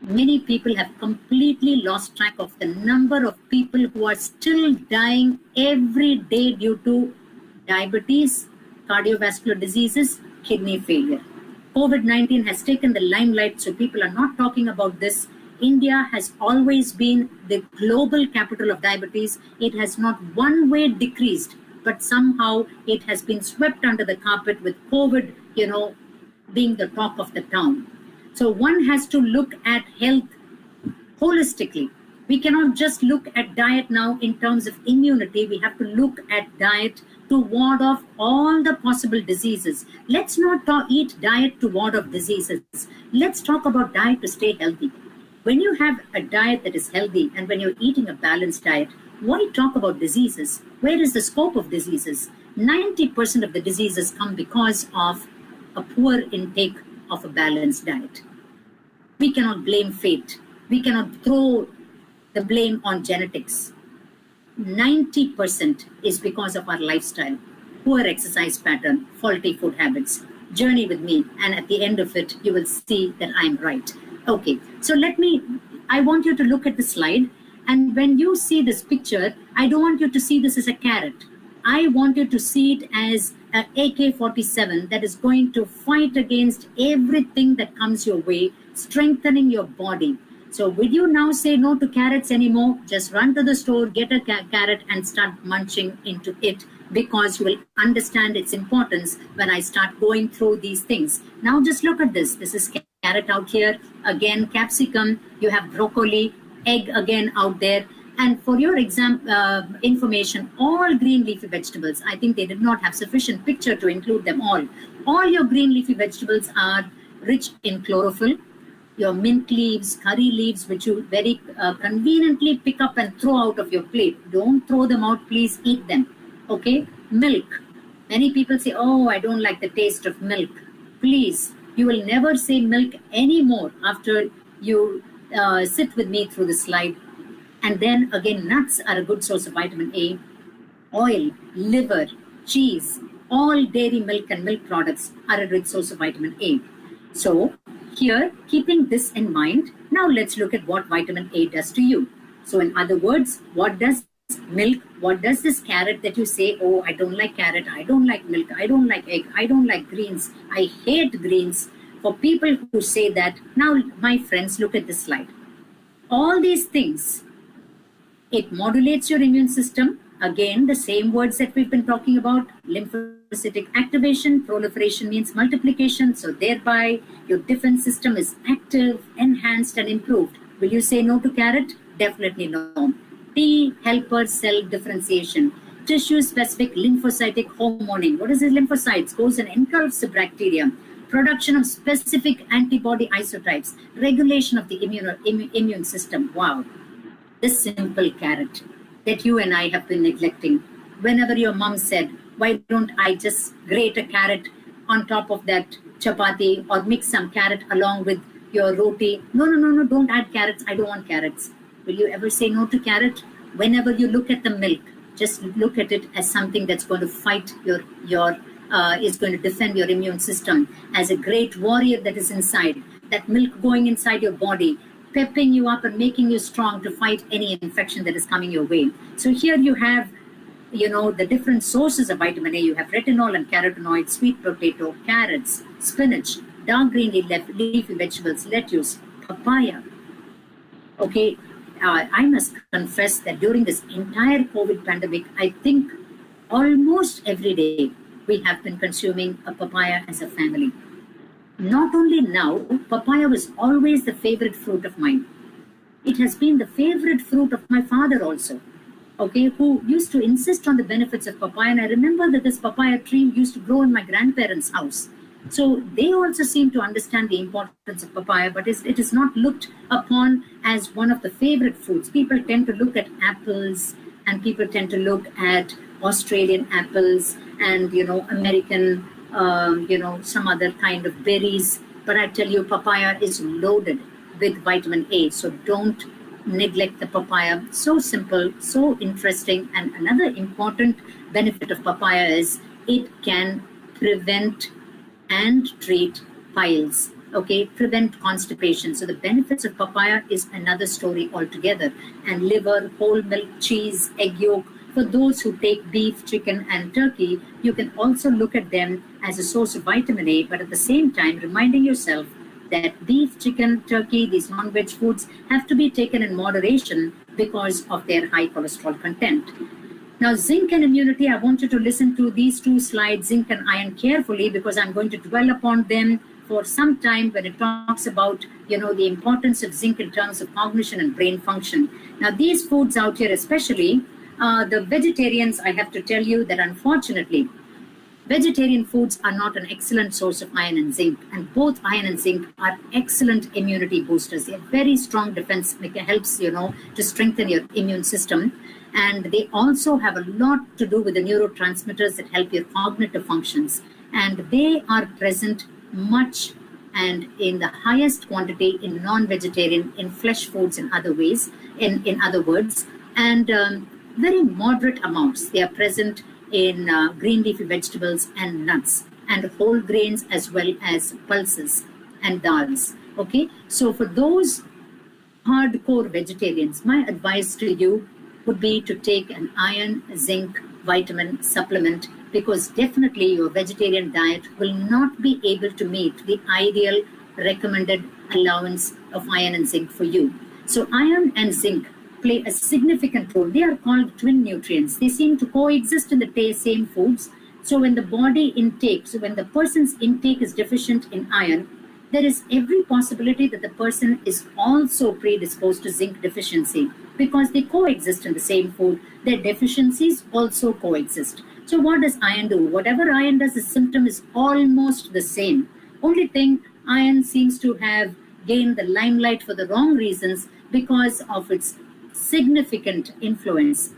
many people have completely lost track of the number of people who are still dying every day due to diabetes, cardiovascular diseases, kidney failure. COVID-19 has taken the limelight, so people are not talking about this. India has always been the global capital of diabetes. It has not one way decreased, but somehow it has been swept under the carpet with COVID, being the talk of the town. So one has to look at health holistically. We cannot just look at diet now in terms of immunity. We have to look at diet to ward off all the possible diseases. Let's not eat diet to ward off diseases. Let's talk about diet to stay healthy. When you have a diet that is healthy and when you're eating a balanced diet, why talk about diseases? Where is the scope of diseases? 90% of the diseases come because of a poor intake of a balanced diet. We cannot blame fate. We cannot throw the blame on genetics. 90% is because of our lifestyle, poor exercise pattern, faulty food habits. Journey with me, and at the end of it, you will see that I'm right. Okay, so I want you to look at the slide, and when you see this picture, I don't want you to see this as a carrot. I want you to see it as an AK-47 that is going to fight against everything that comes your way, strengthening your body. So will you now say no to carrots anymore? Just run to the store, get a carrot and start munching into it, because you will understand its importance when I start going through these things. Now just look at this. This is carrot out here. Again, capsicum. You have broccoli, egg again out there. And for your information, all green leafy vegetables, I think they did not have sufficient picture to include them all. All your green leafy vegetables are rich in chlorophyll. Your mint leaves, curry leaves, which you very conveniently pick up and throw out of your plate. Don't throw them out, please eat them. Okay? Milk. Many people say, oh, I don't like the taste of milk. Please, you will never say milk anymore after you sit with me through the slide. And then again, nuts are a good source of vitamin A. Oil, liver, cheese, all dairy milk and milk products are a rich source of vitamin A. So here, keeping this in mind, now let's look at what vitamin A does to you. So in other words, what does milk, what does this carrot that you say, oh, I don't like carrot, I don't like milk, I don't like egg, I don't like greens, I hate greens. For people who say that, now my friends, look at this slide. All these things, it modulates your immune system. Again, the same words that we've been talking about, lymphocytic activation, proliferation means multiplication. So thereby, your defense system is active, enhanced, and improved. Will you say no to carrot? Definitely no. T helper cell differentiation, tissue-specific lymphocytic hormoning. What is this? Lymphocytes goes and engulfs the bacteria. Production of specific antibody isotypes, regulation of the immune system. Wow. This simple carrot that you and I have been neglecting. Whenever your mom said, why don't I just grate a carrot on top of that chapati or mix some carrot along with your roti? No, don't add carrots. I don't want carrots. Will you ever say no to carrot? Whenever you look at the milk, just look at it as something that's going to fight is going to defend your immune system, as a great warrior that is inside. That milk going inside your body, pepping you up and making you strong to fight any infection that is coming your way. So here you have, the different sources of vitamin A. You have retinol and carotenoids, sweet potato, carrots, spinach, dark green leafy vegetables, lettuce, papaya. Okay, I must confess that during this entire COVID pandemic, I think almost every day we have been consuming a papaya as a family. Not only now, papaya was always the favorite fruit of mine. It has been the favorite fruit of my father also, okay, who used to insist on the benefits of papaya. And I remember that this papaya tree used to grow in my grandparents' house. So they also seem to understand the importance of papaya, but it is not looked upon as one of the favorite fruits. People tend to look at apples, and people tend to look at Australian apples and, American some other kind of berries. But I tell you, papaya is loaded with vitamin A. So don't neglect the papaya. So simple, so interesting. And another important benefit of papaya is it can prevent and treat piles. Okay, prevent constipation. So the benefits of papaya is another story altogether. And liver, whole milk, cheese, egg yolk. For those who take beef, chicken, and turkey, you can also look at them as a source of vitamin A, but at the same time, reminding yourself that beef, chicken, turkey, these non-veg foods have to be taken in moderation because of their high cholesterol content. Now, zinc and immunity, I want you to listen to these two slides, zinc and iron, carefully, because I'm going to dwell upon them for some time when it talks about, the importance of zinc in terms of cognition and brain function. Now, these foods out here, especially, the vegetarians, I have to tell you that unfortunately, vegetarian foods are not an excellent source of iron and zinc, and both iron and zinc are excellent immunity boosters. They have very strong defense, it helps, to strengthen your immune system. And they also have a lot to do with the neurotransmitters that help your cognitive functions. And they are present much and in the highest quantity in non-vegetarian, in flesh foods in other ways, in other words. And very moderate amounts. They are present in green leafy vegetables and nuts, and whole grains, as well as pulses and dals. Okay, so for those hardcore vegetarians, my advice to you would be to take an iron, zinc, vitamin supplement, because definitely your vegetarian diet will not be able to meet the ideal recommended allowance of iron and zinc for you. So iron and zinc play a significant role. They are called twin nutrients. They seem to coexist in the same foods. So when the body intake, so when the person's intake is deficient in iron, there is every possibility that the person is also predisposed to zinc deficiency because they coexist in the same food. Their deficiencies also coexist. So what does iron do? Whatever iron does, the symptom is almost the same. Only thing, iron seems to have gained the limelight for the wrong reasons because of its significant influence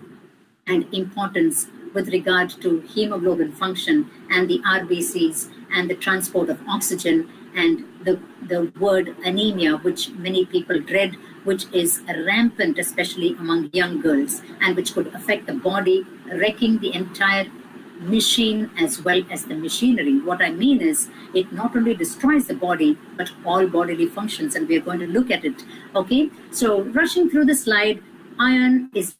and importance with regard to hemoglobin function and the RBCs and the transport of oxygen and the word anemia, which many people dread, which is rampant, especially among young girls, and which could affect the body, wrecking the entire machine as well as the machinery. What I mean is, it not only destroys the body, but all bodily functions, and we are going to look at it. Okay, so rushing through the slide, iron is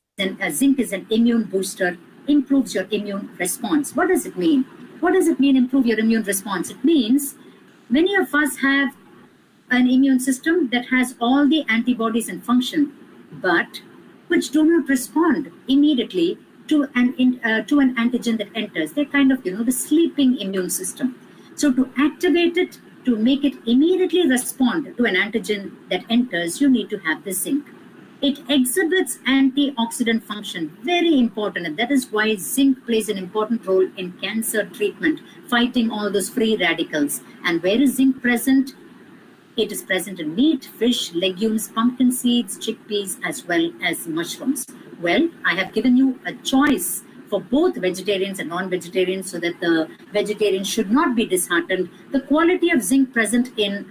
zinc is an immune booster, improves your immune response. What does it mean? What does it mean, improve your immune response? It means many of us have an immune system that has all the antibodies in function, but which do not respond immediately to an antigen that enters. They're kind of, the sleeping immune system. So to activate it, to make it immediately respond to an antigen that enters, you need to have the zinc. It exhibits antioxidant function, very important, and that is why zinc plays an important role in cancer treatment, fighting all those free radicals. And where is zinc present? It is present in meat, fish, legumes, pumpkin seeds, chickpeas, as well as mushrooms. Well, I have given you a choice for both vegetarians and non-vegetarians so that the vegetarians should not be disheartened. The quality of zinc present in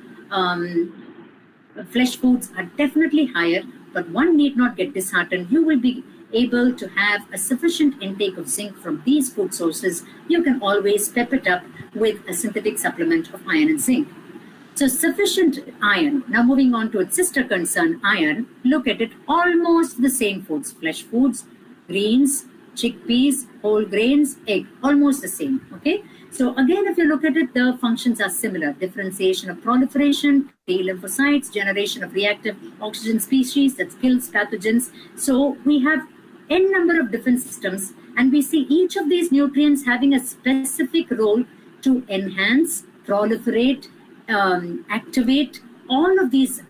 flesh foods are definitely higher, but one need not get disheartened. You will be able to have a sufficient intake of zinc from these food sources. You can always pep it up with a synthetic supplement of iron and zinc. So sufficient iron. Now moving on to its sister concern, iron. Look at it, almost the same foods, flesh foods, greens, chickpeas, whole grains, egg, almost the same, okay? So again, if you look at it, the functions are similar. Differentiation of proliferation, T lymphocytes, generation of reactive oxygen species that kills pathogens. So we have n number of different systems, and we see each of these nutrients having a specific role to enhance, proliferate, activate all of these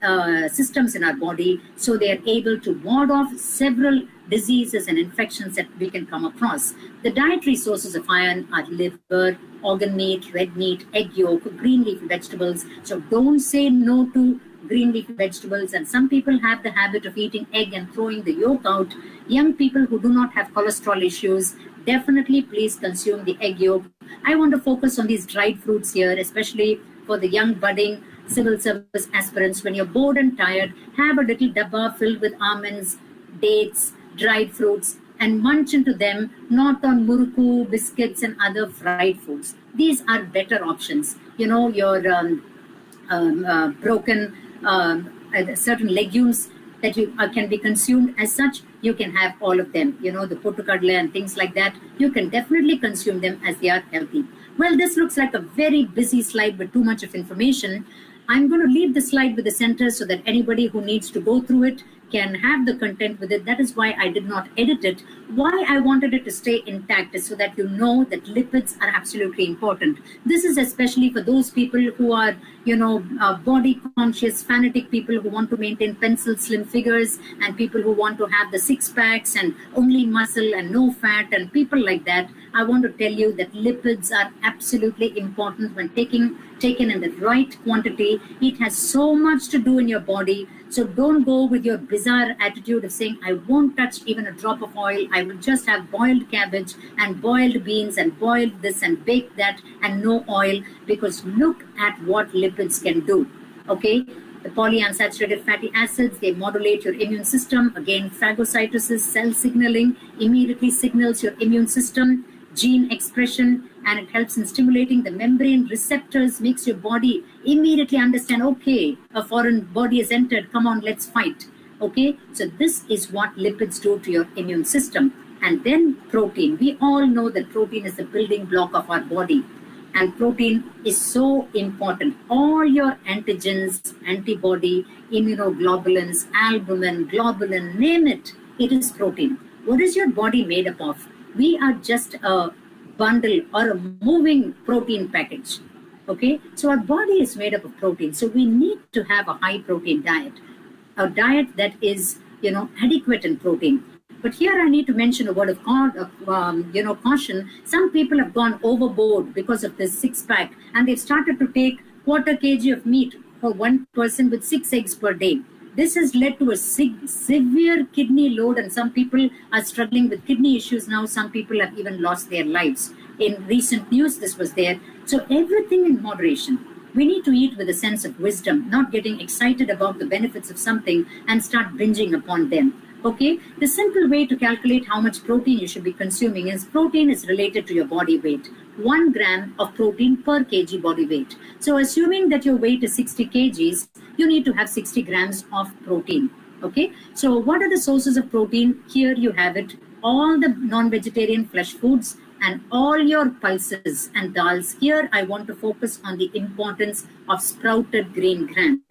systems in our body, so they are able to ward off several diseases and infections that we can come across. The dietary sources of iron are liver, organ meat, red meat, egg yolk, green leafy vegetables. So don't say no to green leafy vegetables. And some people have the habit of eating egg and throwing the yolk out. Young people who do not have cholesterol issues, definitely please consume the egg yolk. I want to focus on these dried fruits here, especially for the young budding civil service aspirants. When you're bored and tired, have a little dabba filled with almonds, dates, dried fruits, and munch into them, not on muruku, biscuits, and other fried foods. These are better options. You know, your broken certain legumes that you can be consumed as such, you can have all of them. You know, the pottukadle and things like that, you can definitely consume them as they are healthy. Well, this looks like a very busy slide with too much of information. I'm going to leave the slide with the center so that anybody who needs to go through it can have the content with it. That is why I did not edit it. Why I wanted it to stay intact is so that you know that lipids are absolutely important. This is especially for those people who are, body conscious, fanatic people who want to maintain pencil slim figures, and people who want to have the six packs and only muscle and no fat, and people like that. I want to tell you that lipids are absolutely important when taken in the right quantity. It has so much to do in your body. So don't go with your bizarre attitude of saying, I won't touch even a drop of oil. I will just have boiled cabbage and boiled beans and boiled this and bake that and no oil, because look at what lipids can do. Okay. The polyunsaturated fatty acids, they modulate your immune system. Again, phagocytosis, cell signaling, immediately signals your immune system, gene expression, and it helps in stimulating the membrane receptors, makes your body immediately understand, okay, a foreign body has entered, come on, let's fight. Okay, so this is what lipids do to your immune system. And then protein. We all know that protein is the building block of our body. And protein is so important. All your antigens, antibody, immunoglobulins, albumin, globulin, name it, it is protein. What is your body made up of? We are just a bundle or a moving protein package. Okay, so our body is made up of protein, so we need to have a high protein diet, a diet that is, adequate in protein. But here I need to mention a word of caution. Some people have gone overboard because of this six-pack, and they've started to take quarter kg of meat for one person with 6 eggs per day. This has led to a severe kidney load, and some people are struggling with kidney issues now. Some people have even lost their lives. In recent news, this was there. So everything in moderation. We need to eat with a sense of wisdom, not getting excited about the benefits of something and start binging upon them. Okay, the simple way to calculate how much protein you should be consuming is protein is related to your body weight. 1 gram of protein per kg body weight. So assuming that your weight is 60 kgs, you need to have 60 grams of protein. Okay, so what are the sources of protein? Here you have it. All the non-vegetarian flesh foods and all your pulses and dals. Here I want to focus on the importance of sprouted green gram.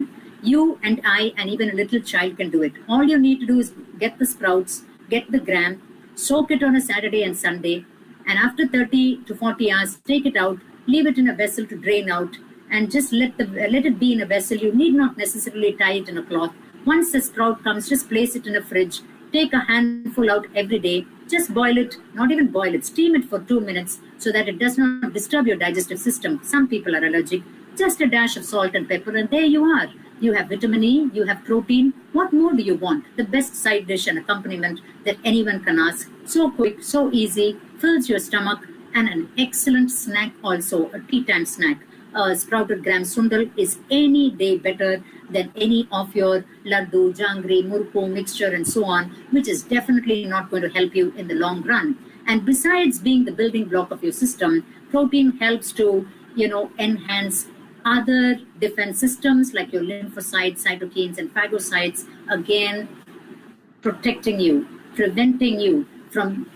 You and I and even a little child can do it. All you need to do is get the sprouts, get the gram, soak it on a Saturday and Sunday, and after 30 to 40 hours, take it out, leave it in a vessel to drain out, and just let it be in a vessel. You need not necessarily tie it in a cloth. Once the sprout comes, just place it in a fridge. Take a handful out every day. Just boil it, not even boil it, steam it for 2 minutes so that it does not disturb your digestive system. Some people are allergic. Just a dash of salt and pepper, and there you are. You have vitamin E, you have protein. What more do you want? The best side dish and accompaniment that anyone can ask. So quick, so easy, fills your stomach, and an excellent snack also, a tea time snack. Sprouted gram sundal is any day better than any of your laddu, jangri, murku, mixture, and so on, which is definitely not going to help you in the long run. And besides being the building block of your system, protein helps to, enhance other defense systems like your lymphocytes, cytokines, and phagocytes, again, protecting you, preventing you from,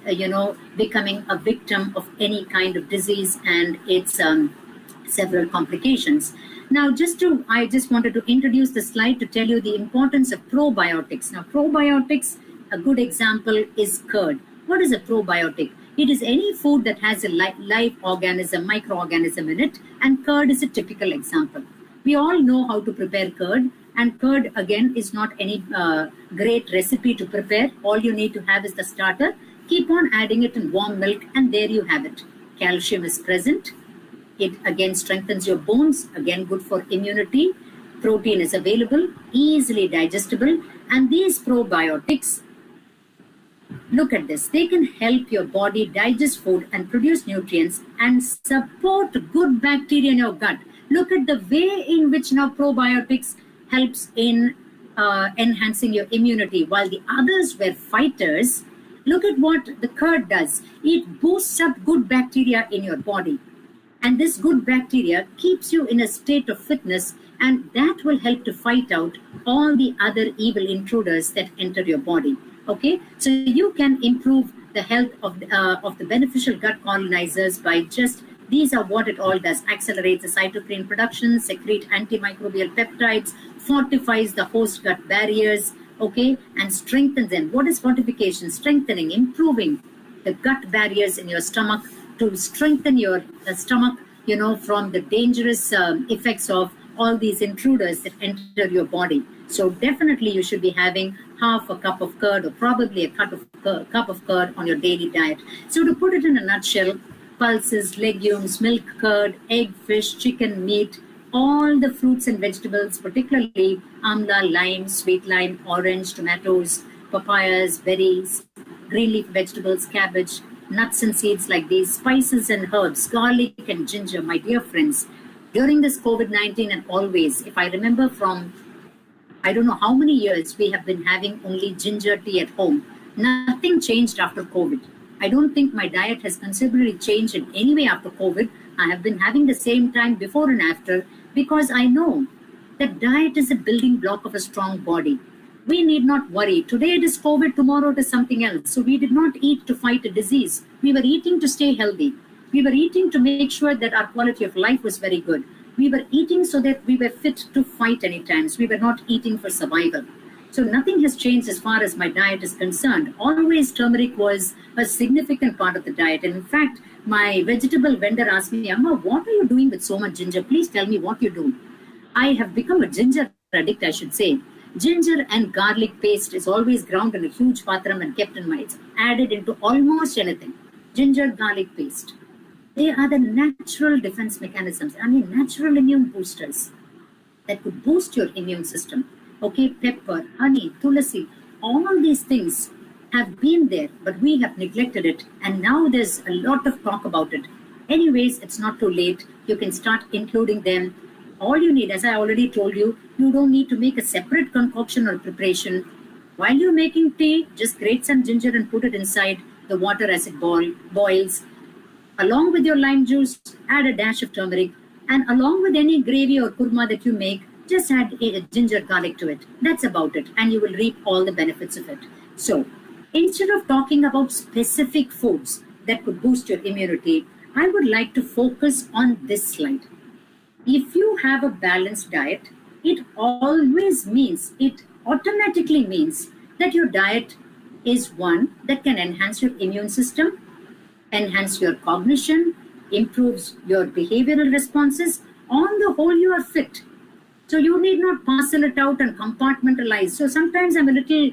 becoming a victim of any kind of disease and its several complications. Now, I just wanted to introduce the slide to tell you the importance of probiotics. Now, probiotics, a good example is curd. What is a probiotic? It is any food that has a live organism, microorganism in it, and curd is a typical example. We all know how to prepare curd, and curd, again, is not any great recipe to prepare. All you need to have is the starter. Keep on adding it in warm milk, and there you have it. Calcium is present. It again strengthens your bones, again good for immunity. Protein is available, easily digestible, and these probiotics, look at this, they can help your body digest food and produce nutrients and support good bacteria in your gut. Look at the way in which now probiotics helps in enhancing your immunity. While the others were fighters, look at what the curd does. It boosts up good bacteria in your body. And this good bacteria keeps you in a state of fitness, and that will help to fight out all the other evil intruders that enter your body. Okay, so you can improve the health of the beneficial gut colonizers by just, these are what it all does. Accelerates the cytokine production, secrete antimicrobial peptides, fortifies the host gut barriers, okay, and strengthens them. What is fortification? Strengthening, improving the gut barriers in your stomach to strengthen your stomach, from the dangerous effects of all these intruders that enter your body. So definitely you should be having half a cup of curd or probably a cup of curd on your daily diet. So to put it in a nutshell, pulses, legumes, milk, curd, egg, fish, chicken, meat, all the fruits and vegetables, particularly amla, lime, sweet lime, orange, tomatoes, papayas, berries, green leaf vegetables, cabbage, nuts and seeds like these, spices and herbs, garlic and ginger, my dear friends. During this COVID-19 and always, if I remember from, I don't know how many years we have been having only ginger tea at home. Nothing changed after COVID. I don't think my diet has considerably changed in any way after COVID. I have been having the same time before and after because I know that diet is a building block of a strong body. We need not worry. Today it is COVID, tomorrow it is something else. So we did not eat to fight a disease. We were eating to stay healthy. We were eating to make sure that our quality of life was very good. We were eating so that we were fit to fight any times. We were not eating for survival. So nothing has changed as far as my diet is concerned. Always turmeric was a significant part of the diet. And in fact, my vegetable vendor asked me, Amma, what are you doing with so much ginger? Please tell me what you do. I have become a ginger addict, I should say. Ginger and garlic paste is always ground in a huge patram and kept in my, it's added into almost anything. Ginger, garlic paste. They are the natural defense mechanisms. I mean, natural immune boosters that could boost your immune system. Okay, pepper, honey, tulasi, all these things have been there, but we have neglected it. And now there's a lot of talk about it. Anyways, it's not too late. You can start including them. All you need, as I already told you, you don't need to make a separate concoction or preparation. While you're making tea, just grate some ginger and put it inside the water as it boils. Along with your lime juice, add a dash of turmeric. And along with any gravy or kurma that you make, just add a ginger garlic to it. That's about it. And you will reap all the benefits of it. So, instead of talking about specific foods that could boost your immunity, I would like to focus on this slide. If you have a balanced diet, it automatically means that your diet is one that can enhance your immune system, enhance your cognition, improves your behavioral responses. On the whole, you are fit. So you need not parcel it out and compartmentalize. So sometimes I'm a little,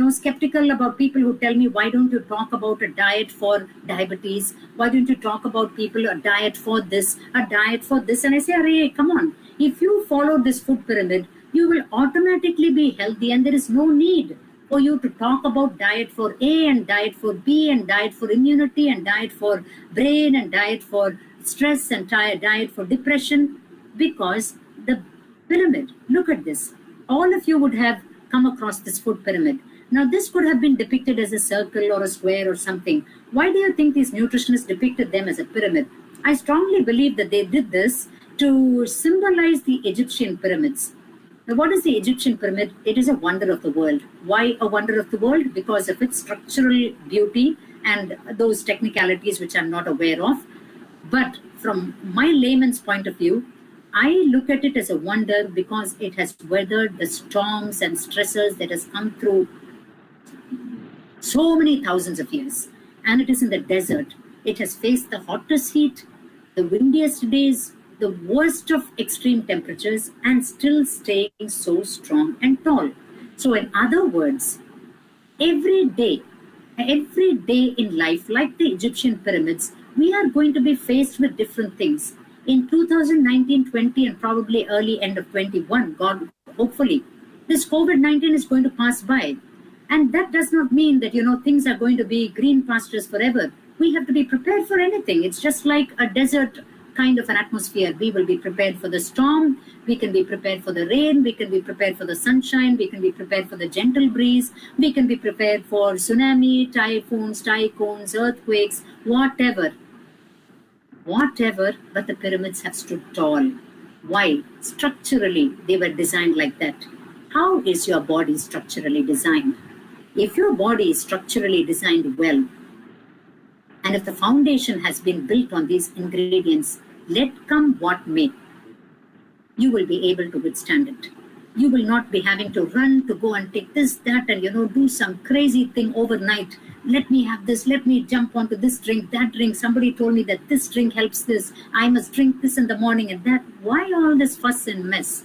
skeptical about people who tell me, why don't you talk about a diet for diabetes? Why don't you talk about people, a diet for this, a diet for this? And I say, hey, come on. If you follow this food pyramid, you will automatically be healthy, and there is no need for you to talk about diet for A and diet for B and diet for immunity and diet for brain and diet for stress and diet for depression, because the pyramid, look at this. All of you would have come across this food pyramid. Now, this could have been depicted as a circle or a square or something. Why do you think these nutritionists depicted them as a pyramid? I strongly believe that they did this to symbolize the Egyptian pyramids. Now, what is the Egyptian pyramid? It is a wonder of the world. Why a wonder of the world? Because of its structural beauty and those technicalities which I'm not aware of. But from my layman's point of view, I look at it as a wonder because it has weathered the storms and stresses that has come through so many thousands of years. And it is in the desert. It has faced the hottest heat, the windiest days, the worst of extreme temperatures, and still staying so strong and tall. So in other words, every day in life, like the Egyptian pyramids, we are going to be faced with different things. In 2019, 20, and probably early end of 21, God, hopefully, this COVID-19 is going to pass by. And that does not mean that, things are going to be green pastures forever. We have to be prepared for anything. It's just like a desert kind of an atmosphere. We will be prepared for the storm. We can be prepared for the rain. We can be prepared for the sunshine. We can be prepared for the gentle breeze. We can be prepared for tsunami, typhoons, earthquakes, whatever, but the pyramids have stood tall. Why? Structurally, they were designed like that. How is your body structurally designed? If your body is structurally designed well, and if the foundation has been built on these ingredients, let come what may, you will be able to withstand it. You will not be having to run to go and take this, that, and do some crazy thing overnight. Let me have this, let me jump onto this drink, that drink. Somebody told me that this drink helps this. I must drink this in the morning and that. Why all this fuss and mess?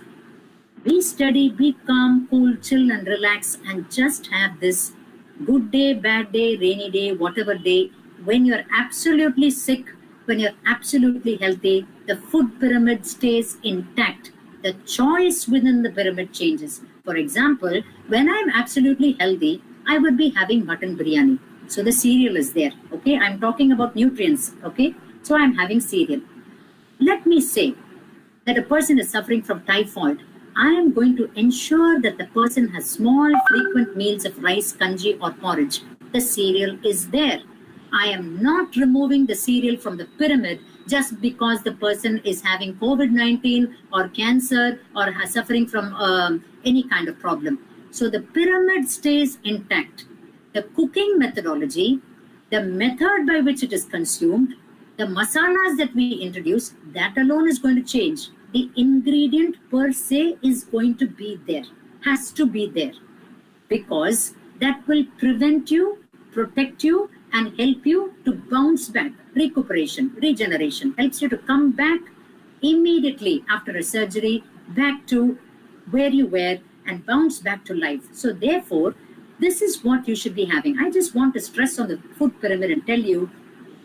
Be steady, be calm, cool, chill, and relax, and just have this good day, bad day, rainy day, whatever day. When you're absolutely sick, when you're absolutely healthy, the food pyramid stays intact. The choice within the pyramid changes. For example, when I'm absolutely healthy, I would be having mutton biryani. So the cereal is there. Okay, I'm talking about nutrients. Okay, so I'm having cereal. Let me say that a person is suffering from typhoid. I am going to ensure that the person has small, frequent meals of rice, kanji, or porridge. The cereal is there. I am not removing the cereal from the pyramid just because the person is having COVID-19 or cancer or suffering from any kind of problem. So the pyramid stays intact. The cooking methodology, the method by which it is consumed, the masalas that we introduce, that alone is going to change. The ingredient per se is going to be there, has to be there, because that will prevent you, protect you, and help you to bounce back. Recuperation, regeneration helps you to come back immediately after a surgery back to where you were and bounce back to life. So therefore, this is what you should be having. I just want to stress on the food pyramid and tell you,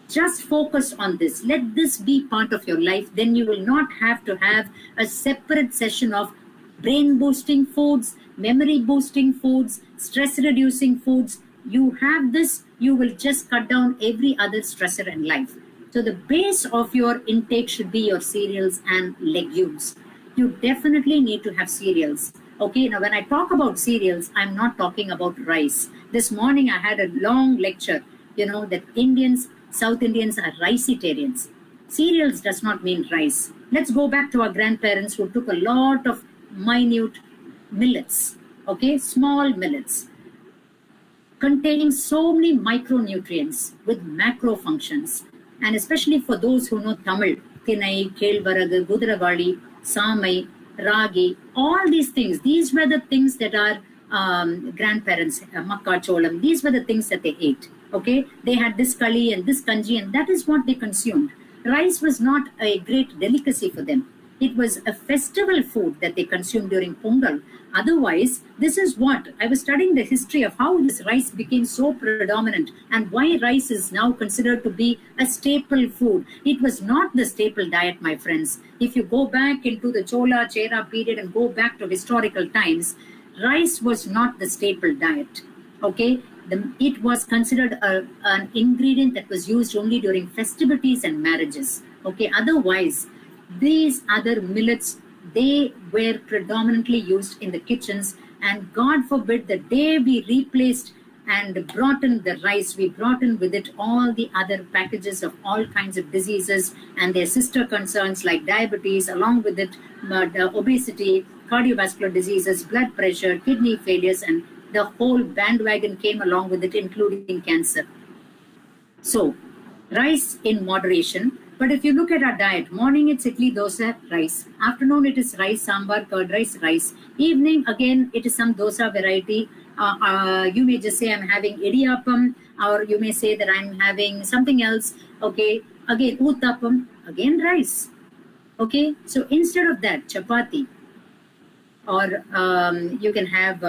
just focus on this. Let this be part of your life. Then you will not have to have a separate session of brain boosting foods, memory boosting foods, stress reducing foods. You have this, you will just cut down every other stressor in life. So the base of your intake should be your cereals and legumes. You definitely need to have cereals. Okay, now when I talk about cereals, I'm not talking about rice. This morning I had a long lecture, that South Indians are riceitarians. Cereals does not mean rice. Let's go back to our grandparents who took a lot of minute millets, okay, small millets, containing so many micronutrients with macro functions. And especially for those who know Tamil, Thinai, Kelvaragu, Gudaravali, Samai, Ragi, all these things, these were the things that our grandparents, Makka, Cholam, these were the things that they ate. Okay, they had this kali and this kanji, and that is what they consumed. Rice was not a great delicacy for them. It was a festival food that they consumed during Pongal. Otherwise, this is what I was studying the history of how this rice became so predominant and why rice is now considered to be a staple food. It was not the staple diet, my friends. If you go back into the Chola, Chera period and go back to historical times, rice was not the staple diet. Okay, it was considered an ingredient that was used only during festivities and marriages. Okay, otherwise, these other millets, they were predominantly used in the kitchens, and God forbid the day we replaced and brought in the rice, we brought in with it all the other packages of all kinds of diseases and their sister concerns like diabetes, along with it obesity, cardiovascular diseases, blood pressure, kidney failures, and the whole bandwagon came along with it, including cancer. So, rice in moderation. But if you look at our diet, morning it's idli, dosa, rice. Afternoon it is rice, sambar, curd rice, rice. Evening, again, it is some dosa variety. You may just say I'm having idiyappam, or you may say that I'm having something else. Okay, again, uttappam, again rice. Okay, so instead of that, chapati, or you can have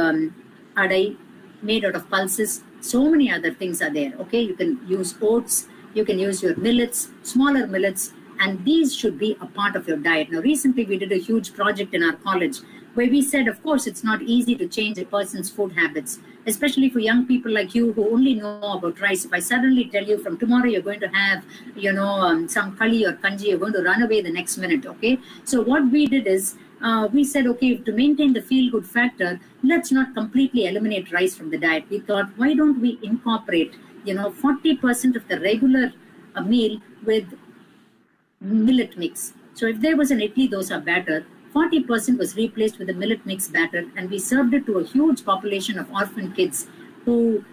adai made out of pulses. So many other things are there. Okay, you can use oats, you can use your millets, smaller millets, and these should be a part of your diet. Now, recently we did a huge project in our college where we said, of course, it's not easy to change a person's food habits, especially for young people like you who only know about rice. If I suddenly tell you from tomorrow you're going to have, some kali or kanji, you're going to run away the next minute. Okay, so what we did is, we said, okay, to maintain the feel-good factor, let's not completely eliminate rice from the diet. We thought, why don't we incorporate, 40% of the regular meal with millet mix. So if there was an idli dosa batter, 40% was replaced with a millet mix batter, and we served it to a huge population of orphan kids who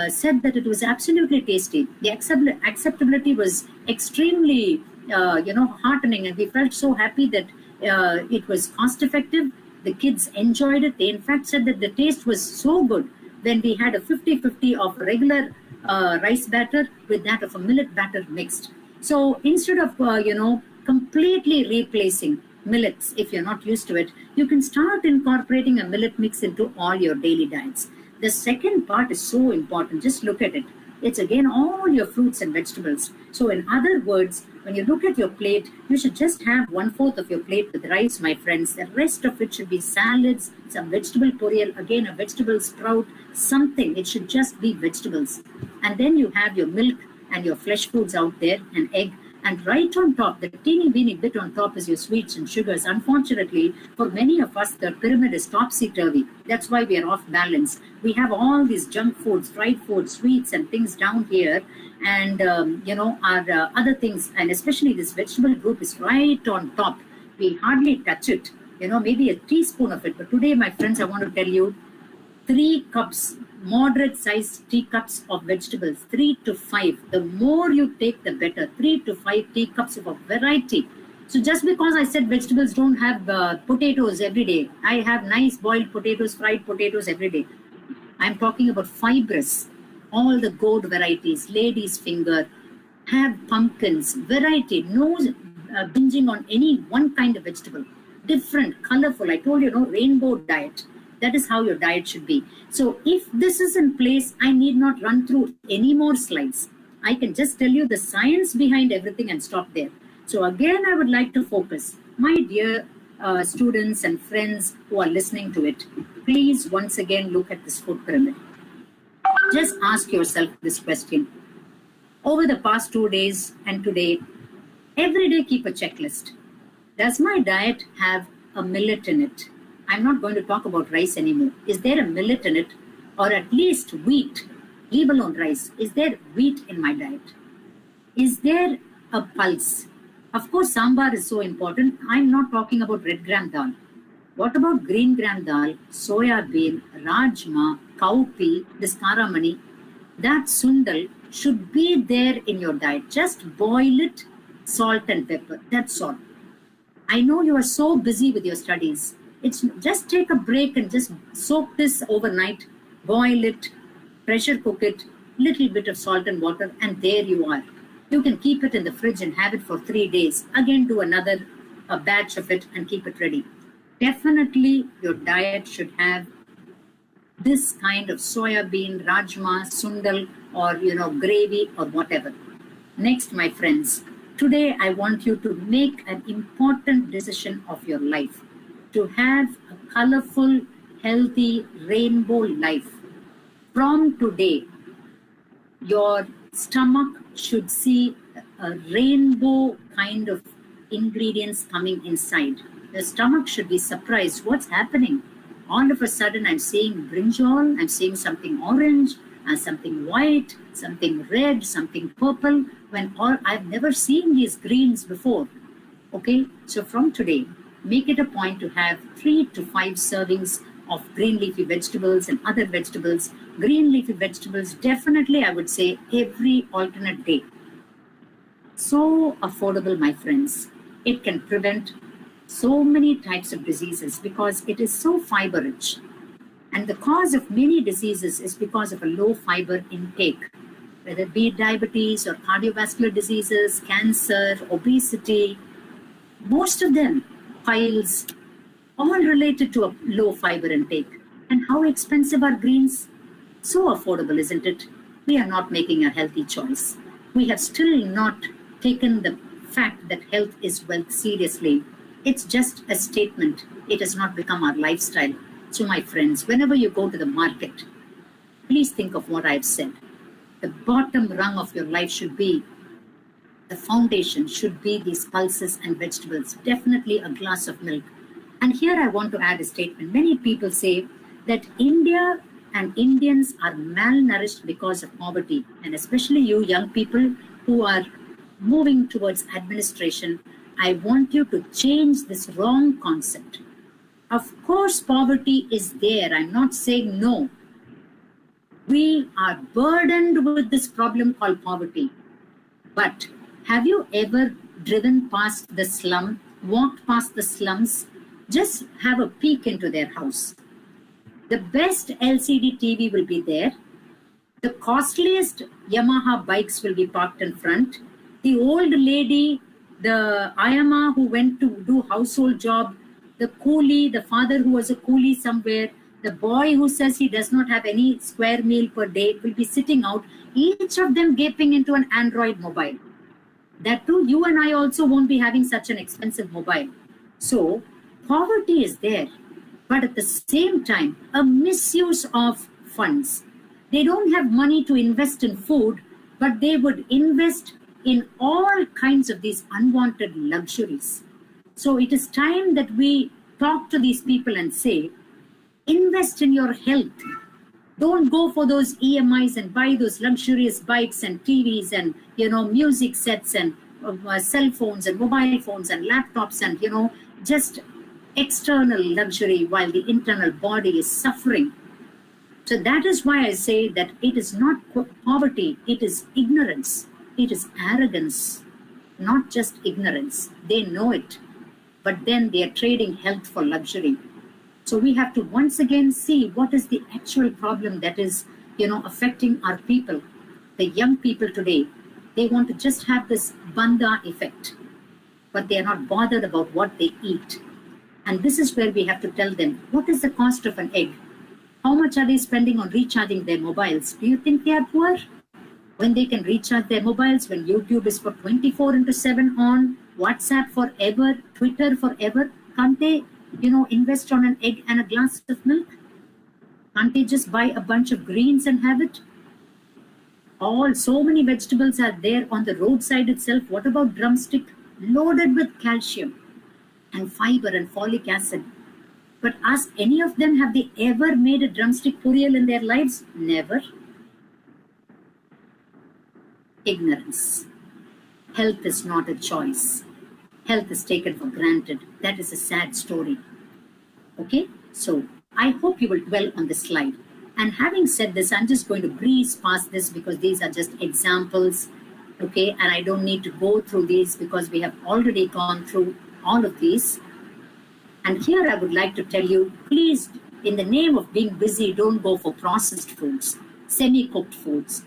said that it was absolutely tasty. The acceptability was extremely, heartening, and we felt so happy that it was cost effective. The kids enjoyed it. They in fact said that the taste was so good when we had a 50-50 of regular rice batter with that of a millet batter mixed. So instead of, completely replacing millets, if you're not used to it, you can start incorporating a millet mix into all your daily diets. The second part is so important. Just look at it. It's again all your fruits and vegetables. So in other words, when you look at your plate, you should just have 1/4 of your plate with rice, my friends. The rest of it should be salads, some vegetable poriyal, again a vegetable sprout, something. It should just be vegetables. And then you have your milk and your flesh foods out there, and egg. And right on top, the teeny weeny bit on top is your sweets and sugars. Unfortunately, for many of us, the pyramid is topsy-turvy. That's why we are off balance. We have all these junk foods, fried foods, sweets and things down here. And, our other things, and especially this vegetable group is right on top. We hardly touch it, maybe a teaspoon of it. But today, my friends, I want to tell you, 3 cups, moderate sized teacups of vegetables, 3 to 5. The more you take, the better. 3 to 5 teacups of a variety. So just because I said vegetables don't have potatoes every day, I have nice boiled potatoes, fried potatoes every day. I'm talking about fibrous, all the gourd varieties, lady's finger, have pumpkins, variety, no binging on any one kind of vegetable. Different, colorful. I told you, rainbow diet. That is how your diet should be. So if this is in place, I need not run through any more slides. I can just tell you the science behind everything and stop there. So again, I would like to focus. My dear students and friends who are listening to it, please once again look at this food pyramid. Just ask yourself this question. Over the past 2 days and today, every day keep a checklist. Does my diet have a millet in it? I'm not going to talk about rice anymore. Is there a millet in it? Or at least wheat? Leave alone rice. Is there wheat in my diet? Is there a pulse? Of course, sambar is so important. I'm not talking about red gram dal. What about green gram dal, soya bean, rajma, cowpea, this karamani? That sundal should be there in your diet. Just boil it, salt and pepper. That's all. I know you are so busy with your studies. It's just take a break and just soak this overnight, boil it, pressure cook it, little bit of salt and water, and there you are. You can keep it in the fridge and have it for 3 days. Again, do another batch of it and keep it ready. Definitely, your diet should have this kind of soya bean, rajma, sundal, or gravy or whatever. Next, my friends, today I want you to make an important decision of your life. To have a colorful, healthy, rainbow life. From today, your stomach should see a rainbow kind of ingredients coming inside. The stomach should be surprised. What's happening? All of a sudden, I'm seeing brinjal, I'm seeing something orange, something white, something red, something purple, when I've never seen these greens before. Okay, so from today, make it a point to have 3 to 5 servings of green leafy vegetables and other vegetables. Green leafy vegetables, definitely I would say every alternate day. So affordable, my friends. It can prevent so many types of diseases because it is so fiber rich. And the cause of many diseases is because of a low fiber intake, whether it be diabetes or cardiovascular diseases, cancer, obesity, most of them, piles, all related to a low fiber intake. And how expensive are greens? So affordable, isn't it? We are not making a healthy choice. We have still not taken the fact that health is wealth seriously. It's just a statement. It has not become our lifestyle. So my friends, whenever you go to the market, please think of what I've said. The bottom rung of your life should be, the foundation should be these pulses and vegetables, definitely a glass of milk. And here I want to add a statement. Many people say that India and Indians are malnourished because of poverty. And especially you young people who are moving towards administration, I want you to change this wrong concept. Of course, poverty is there. I'm not saying no. We are burdened with this problem called poverty. But have you ever driven past the slum, walked past the slums? Just have a peek into their house. The best LCD TV will be there. The costliest Yamaha bikes will be parked in front. The old lady, the Ayama who went to do household job, the coolie, the father who was a coolie somewhere, the boy who says he does not have any square meal per day will be sitting out, each of them gaping into an Android mobile. That too, you and I also won't be having such an expensive mobile. So, poverty is there, but at the same time, a misuse of funds. They don't have money to invest in food, but they would invest in all kinds of these unwanted luxuries. So it is time that we talk to these people and say, invest in your health. Don't go for those EMIs and buy those luxurious bikes and TVs and, music sets and cell phones and mobile phones and laptops and, just external luxury while the internal body is suffering. So that is why I say that it is not poverty, it is ignorance, it is arrogance, not just ignorance. They know it, but then they are trading health for luxury. So we have to once again see what is the actual problem that is affecting our people. The young people today, they want to just have this banda effect, but they are not bothered about what they eat. And this is where we have to tell them, what is the cost of an egg? How much are they spending on recharging their mobiles? Do you think they are poor? When they can recharge their mobiles, when YouTube is for 24/7 on, WhatsApp forever, Twitter forever, can't they, invest on an egg and a glass of milk? Can't they just buy a bunch of greens and have it? So many vegetables are there on the roadside itself. What about drumstick? Loaded with calcium and fiber and folic acid. But ask any of them, have they ever made a drumstick puriyal in their lives? Never. Ignorance. Health is not a choice. Health is taken for granted. That is a sad story. Okay, so I hope you will dwell on this slide. And having said this, I'm just going to breeze past this because these are just examples. Okay, and I don't need to go through these because we have already gone through all of these. And here I would like to tell you, please, in the name of being busy, don't go for processed foods, semi-cooked foods.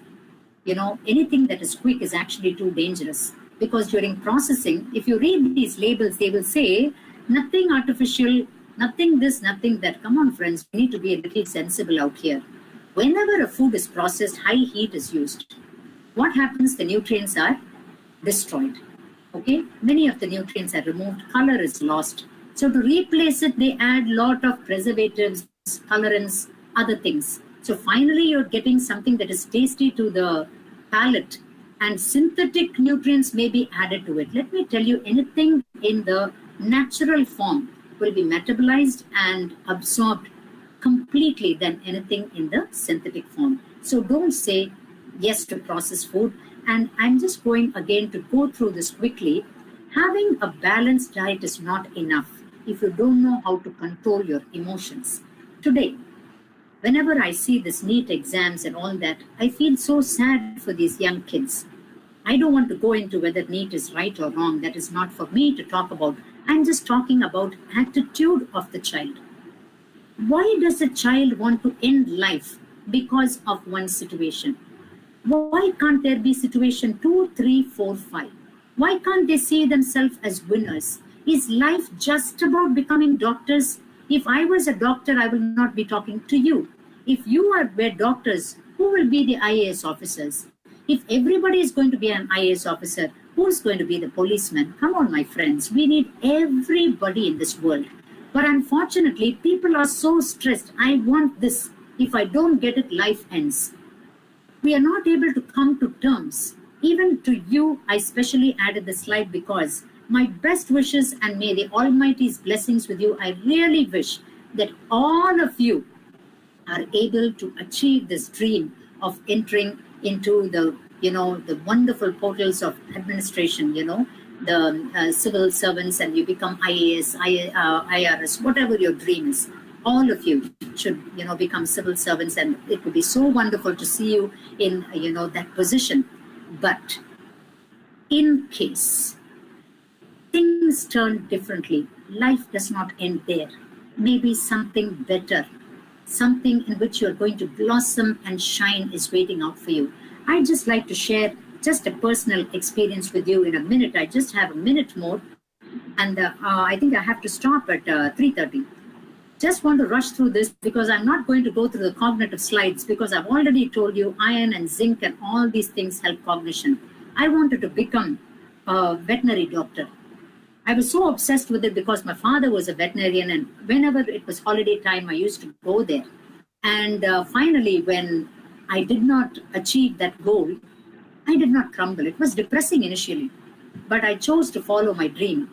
Anything that is quick is actually too dangerous, because during processing, if you read these labels, they will say nothing artificial, nothing this, nothing that. Come on, friends, we need to be a little sensible out here. Whenever a food is processed, high heat is used. What happens? The nutrients are destroyed. Okay, many of the nutrients are removed, color is lost. So to replace it, they add lot of preservatives, colorants, other things. So finally, you're getting something that is tasty to the palate, and synthetic nutrients may be added to it. Let me tell you, anything in the natural form will be metabolized and absorbed completely than anything in the synthetic form. So don't say yes to processed food. And I'm just going again to go through this quickly. Having a balanced diet is not enough if you don't know how to control your emotions. Today, whenever I see this NEET exams and all that, I feel so sad for these young kids. I don't want to go into whether NEET is right or wrong. That is not for me to talk about. I'm just talking about attitude of the child. Why does a child want to end life because of one situation? Why can't there be situation 2, 3, 4, 5? Why can't they see themselves as winners? Is life just about becoming doctors? If I was a doctor, I will not be talking to you. If you were doctors, who will be the IAS officers? If everybody is going to be an IAS officer, who's going to be the policeman? Come on, my friends. We need everybody in this world. But unfortunately, people are so stressed. I want this. If I don't get it, life ends. We are not able to come to terms. Even to you, I specially added the slide because my best wishes and may the Almighty's blessings with you. I really wish that all of you are able to achieve this dream of entering into the, the wonderful portals of administration, the civil servants, and you become IAS, IRS, whatever your dream is. All of you should, become civil servants, and it would be so wonderful to see you in, that position. But in case things turn differently, life does not end there. Maybe something better, something in which you're going to blossom and shine is waiting out for you. I'd just like to share just a personal experience with you in a minute. I just have a minute more, and I think I have to stop at 3:30. Just want to rush through this because I'm not going to go through the cognitive slides because I've already told you iron and zinc and all these things help cognition. I wanted to become a veterinary doctor. I was so obsessed with it because my father was a veterinarian, and whenever it was holiday time, I used to go there. And finally, when I did not achieve that goal, I did not crumble. It was depressing initially, but I chose to follow my dream.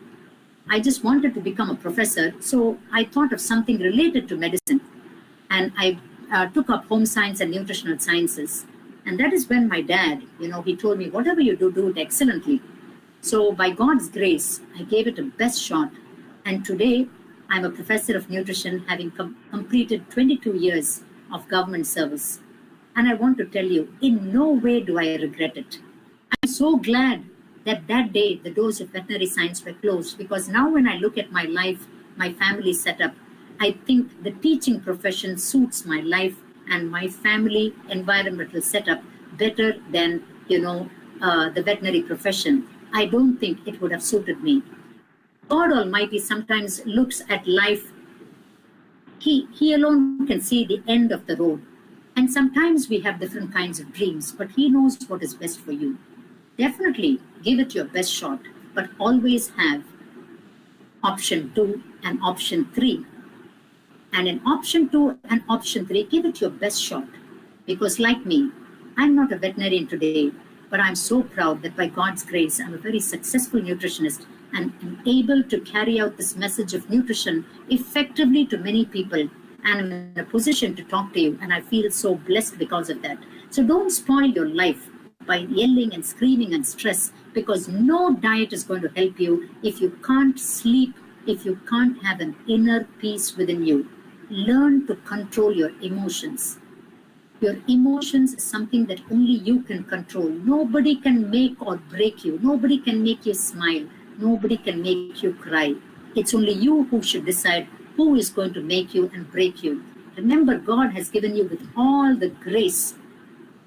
I just wanted to become a professor, so I thought of something related to medicine, and I took up home science and nutritional sciences. And that is when my dad, he told me, whatever you do, do it excellently. So by God's grace, I gave it a best shot. And today, I'm a professor of nutrition, having completed 22 years of government service. And I want to tell you, in no way do I regret it. I'm so glad that day the doors of veterinary science were closed, because now when I look at my life, my family setup, I think the teaching profession suits my life and my family environmental setup better than, the veterinary profession, I don't think it would have suited me. God Almighty sometimes looks at life. He alone can see the end of the road. And sometimes we have different kinds of dreams, but He knows what is best for you. Definitely give it your best shot, but always have option 2 and option 3. And in option 2 and option 3, give it your best shot. Because like me, I'm not a veterinarian today, but I'm so proud that by God's grace, I'm a very successful nutritionist and am able to carry out this message of nutrition effectively to many people. And I'm in a position to talk to you, and I feel so blessed because of that. So don't spoil your life by yelling and screaming and stress, because no diet is going to help you if you can't sleep, if you can't have an inner peace within you. Learn to control your emotions. Your emotions is something that only you can control. Nobody can make or break you. Nobody can make you smile. Nobody can make you cry. It's only you who should decide who is going to make you and break you. Remember, God has given you with all the grace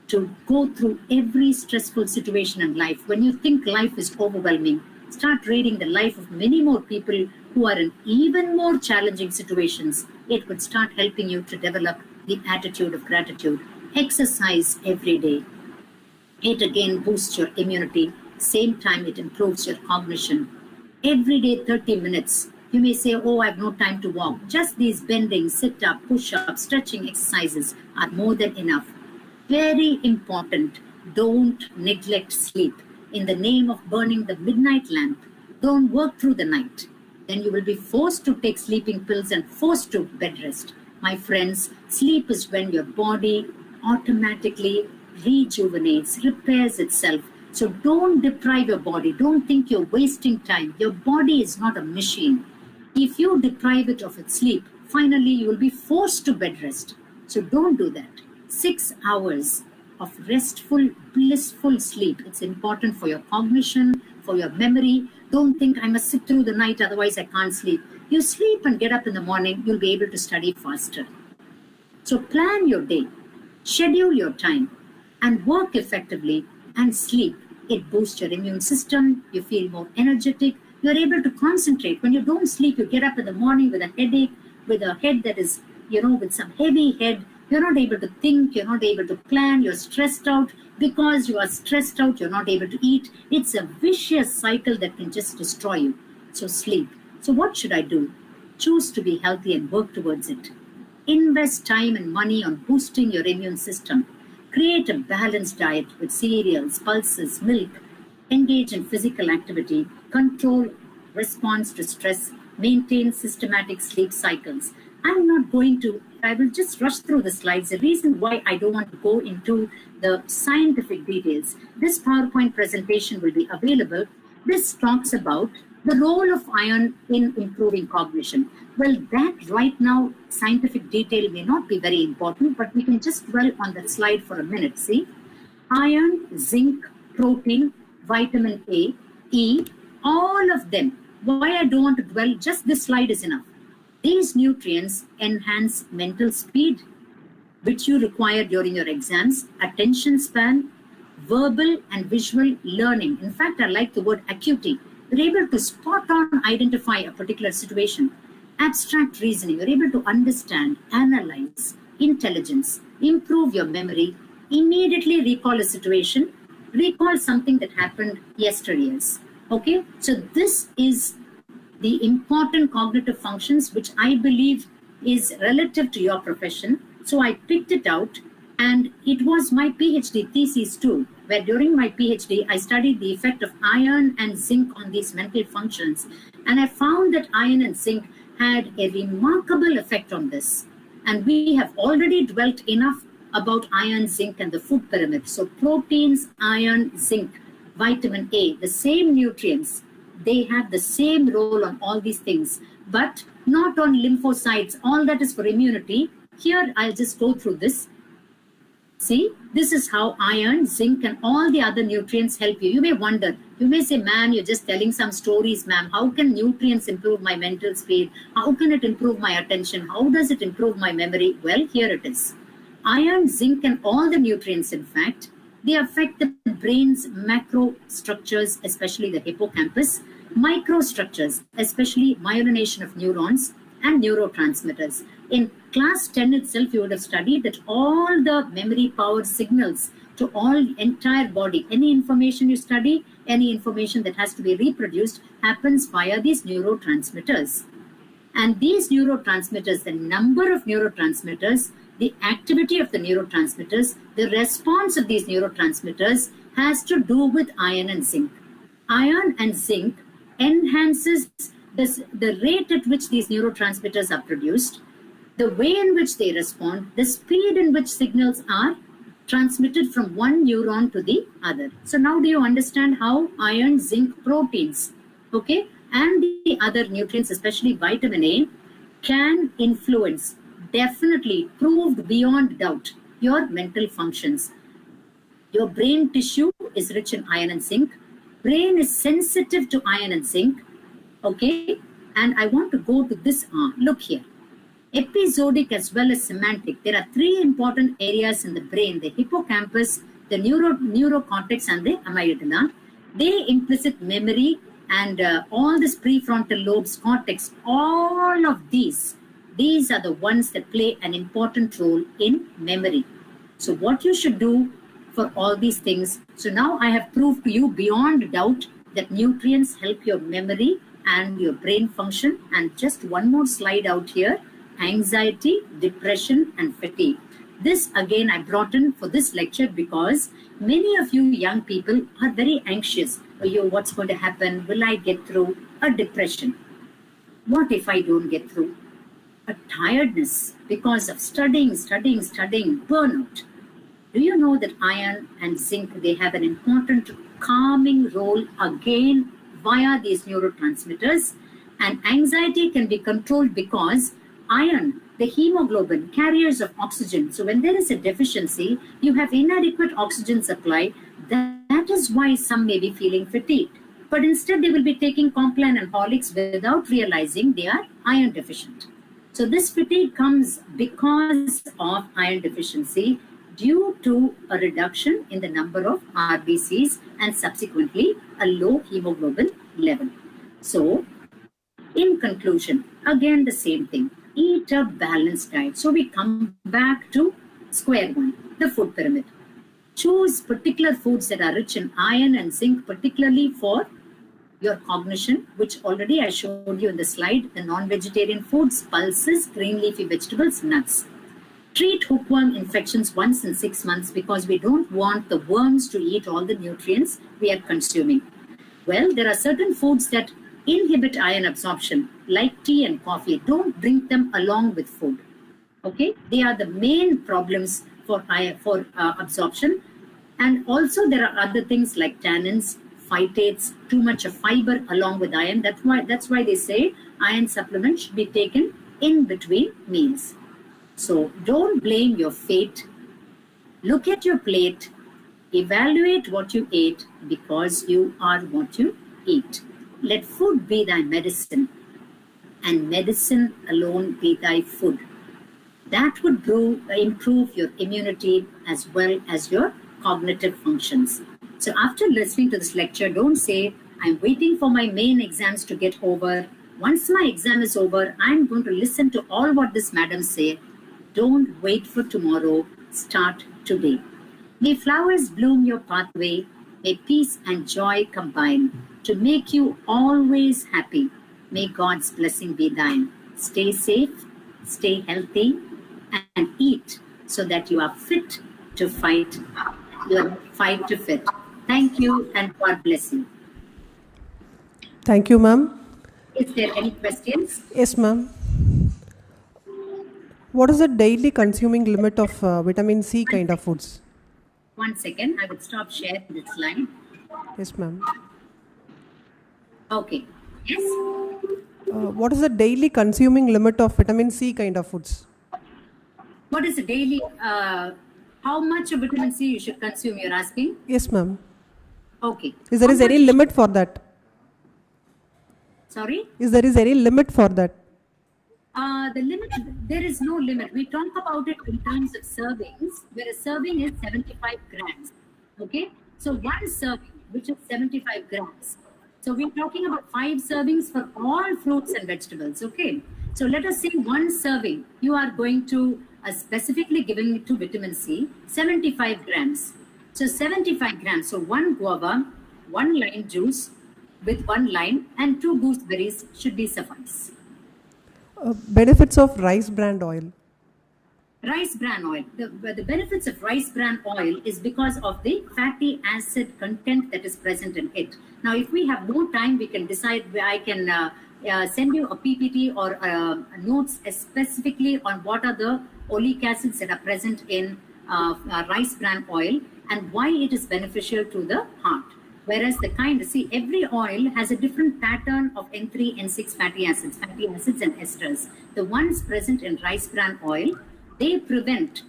to go through every stressful situation in life. When you think life is overwhelming, start reading the life of many more people who are in even more challenging situations. It would start helping you to develop the attitude of gratitude. Exercise every day. It again boosts your immunity. Same time, it improves your cognition. Every day, 30 minutes. You may say, oh, I have no time to walk. Just these bending, sit-up, push-up, stretching exercises are more than enough. Very important, don't neglect sleep. In the name of burning the midnight lamp, don't work through the night. Then you will be forced to take sleeping pills and forced to bed rest. My friends, sleep is when your body automatically rejuvenates, repairs itself. So don't deprive your body. Don't think you're wasting time. Your body is not a machine. If you deprive it of its sleep, finally you will be forced to bed rest. So don't do that. 6 hours of restful, blissful sleep. It's important for your cognition, for your memory. Don't think I must sit through the night, otherwise I can't sleep. You sleep and get up in the morning, you'll be able to study faster. So plan your day, schedule your time, and work effectively and sleep. It boosts your immune system. You feel more energetic. You're able to concentrate. When you don't sleep, you get up in the morning with a headache, with a head that is, with some heavy head. You're not able to think, you're not able to plan, you're stressed out. Because you are stressed out, you're not able to eat. It's a vicious cycle that can just destroy you. So sleep. So what should I do? Choose to be healthy and work towards it. Invest time and money on boosting your immune system. Create a balanced diet with cereals, pulses, milk. Engage in physical activity. Control response to stress. Maintain systematic sleep cycles. I will just rush through the slides. The reason why I don't want to go into the scientific details, this PowerPoint presentation will be available. This talks about the role of iron in improving cognition. Well, that right now, scientific detail may not be very important, but we can just dwell on that slide for a minute. See, iron, zinc, protein, vitamin A, E, all of them. Why I don't want to dwell, just this slide is enough. These nutrients enhance mental speed, which you require during your exams, attention span, verbal and visual learning. In fact, I like the word acuity. You're able to spot on identify a particular situation. Abstract reasoning, you're able to understand, analyze, intelligence, improve your memory, immediately recall a situation, recall something that happened yesterday. Okay, so this is the important cognitive functions, which I believe is relative to your profession. So I picked it out, and it was my PhD thesis too, where during my PhD, I studied the effect of iron and zinc on these mental functions. And I found that iron and zinc had a remarkable effect on this. And we have already dwelt enough about iron, zinc, and the food pyramid. So proteins, iron, zinc, vitamin A, the same nutrients, they have the same role on all these things, but not on lymphocytes. All that is for immunity. Here, I'll just go through this. See, this is how iron, zinc, and all the other nutrients help you. You may wonder, you may say, ma'am, you're just telling some stories, ma'am. How can nutrients improve my mental speed? How can it improve my attention? How does it improve my memory? Well, here it is. Iron, zinc, and all the nutrients, in fact, they affect the brain's macro structures, especially the hippocampus, microstructures, especially myelination of neurons and neurotransmitters. In class 10 itself, you would have studied that all the memory power signals to all entire body, any information you study, any information that has to be reproduced happens via these neurotransmitters. And these neurotransmitters, the number of neurotransmitters, the activity of the neurotransmitters, the response of these neurotransmitters has to do with iron and zinc. Iron and zinc enhances the rate at which these neurotransmitters are produced, the way in which they respond, the speed in which signals are transmitted from one neuron to the other. So now do you understand how iron, zinc, proteins, okay, and the other nutrients, especially vitamin A, can influence, definitely proved beyond doubt, your mental functions. Your brain tissue is rich in iron and zinc. Brain is sensitive to iron and zinc, okay? And I want to go to this, look here. Episodic as well as semantic. There are three important areas in the brain: the hippocampus, the neurocortex, and the amygdala. They implicit memory and all this prefrontal lobes, cortex, all of these are the ones that play an important role in memory. So what you should do for all these things. So now I have proved to you beyond doubt that nutrients help your memory and your brain function. And just one more slide out here: anxiety, depression, and fatigue. This again I brought in for this lecture because many of you young people are very anxious. Oh, what's going to happen? Will I get through? A depression. What if I don't get through? A tiredness because of studying, burnout. Do you know that iron and zinc, they have an important calming role again via these neurotransmitters? And anxiety can be controlled because iron, the hemoglobin, carriers of oxygen. So when there is a deficiency, you have inadequate oxygen supply. That is why some may be feeling fatigued. But instead, they will be taking Complan and Horlicks without realizing they are iron deficient. So this fatigue comes because of iron deficiency due to a reduction in the number of RBCs and subsequently a low hemoglobin level. So in conclusion, again the same thing. Eat a balanced diet. So we come back to square one, the food pyramid. Choose particular foods that are rich in iron and zinc, particularly for your cognition, which already I showed you in the slide: the non-vegetarian foods, pulses, green leafy vegetables, nuts. Treat hookworm infections once in 6 months because we don't want the worms to eat all the nutrients we are consuming. Well, there are certain foods that inhibit iron absorption, like tea and coffee. Don't drink them along with food. Okay, they are the main problems for absorption. And also there are other things like tannins, phytates, too much of fiber along with iron. That's why they say iron supplements should be taken in between meals. So don't blame your fate. Look at your plate, evaluate what you ate because you are what you eat. Let food be thy medicine, and medicine alone be thy food. That would improve your immunity as well as your cognitive functions. So after listening to this lecture, don't say, I'm waiting for my main exams to get over. Once my exam is over, I'm going to listen to all what this madam say. Don't wait for tomorrow. Start today. May flowers bloom your pathway. May peace and joy combine to make you always happy. May God's blessing be thine. Stay safe, stay healthy, and eat so that you are fit to fight. You are fight to fit. Thank you and God bless you. Thank you, ma'am. Is there any questions? Yes, ma'am. What is the daily consuming limit of vitamin C kind of foods? 1 second, I would stop sharing this slide. Yes, ma'am. Okay. Yes. What is the daily consuming limit of vitamin C kind of foods? What is the daily, how much of vitamin C you should consume, you're asking? Yes, ma'am. Okay. Is there any limit for that? Sorry? Is there any limit for that? The limit, there is no limit. We talk about it in terms of servings, where a serving is 75 grams. Okay, so one serving, which is 75 grams. So we're talking about 5 servings for all fruits and vegetables. Okay, so let us say one serving, you are going to specifically giving it to vitamin C, 75 grams. So 75 grams. So one guava, one lime juice with one lime, and 2 gooseberries should be suffice. Benefits of rice bran oil. Rice bran oil. The benefits of rice bran oil is because of the fatty acid content that is present in it. Now, if we have more time, we can decide. I can send you a PPT or notes specifically on what are the oleic acids that are present in rice bran oil and why it is beneficial to the heart. Whereas every oil has a different pattern of N3, N6 fatty acids and esters. The ones present in rice bran oil, they prevent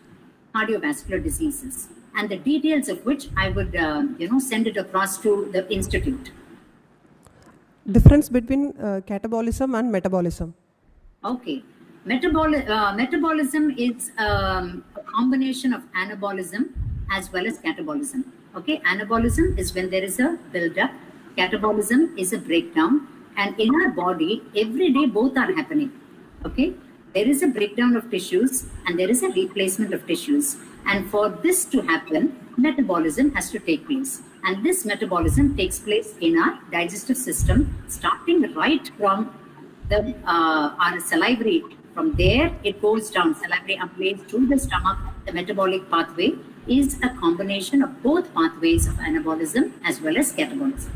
cardiovascular diseases, and the details of which I would, send it across to the institute. Difference between catabolism and metabolism. Okay. Metabolism is a combination of anabolism as well as catabolism. Okay, anabolism is when there is a build-up. Catabolism is a breakdown. And in our body, every day both are happening. Okay, there is a breakdown of tissues and there is a replacement of tissues. And for this to happen, metabolism has to take place. And this metabolism takes place in our digestive system, starting right from the our salivary. From there, it goes down, salivary upwards to the stomach. The metabolic pathway is a combination of both pathways of anabolism as well as catabolism.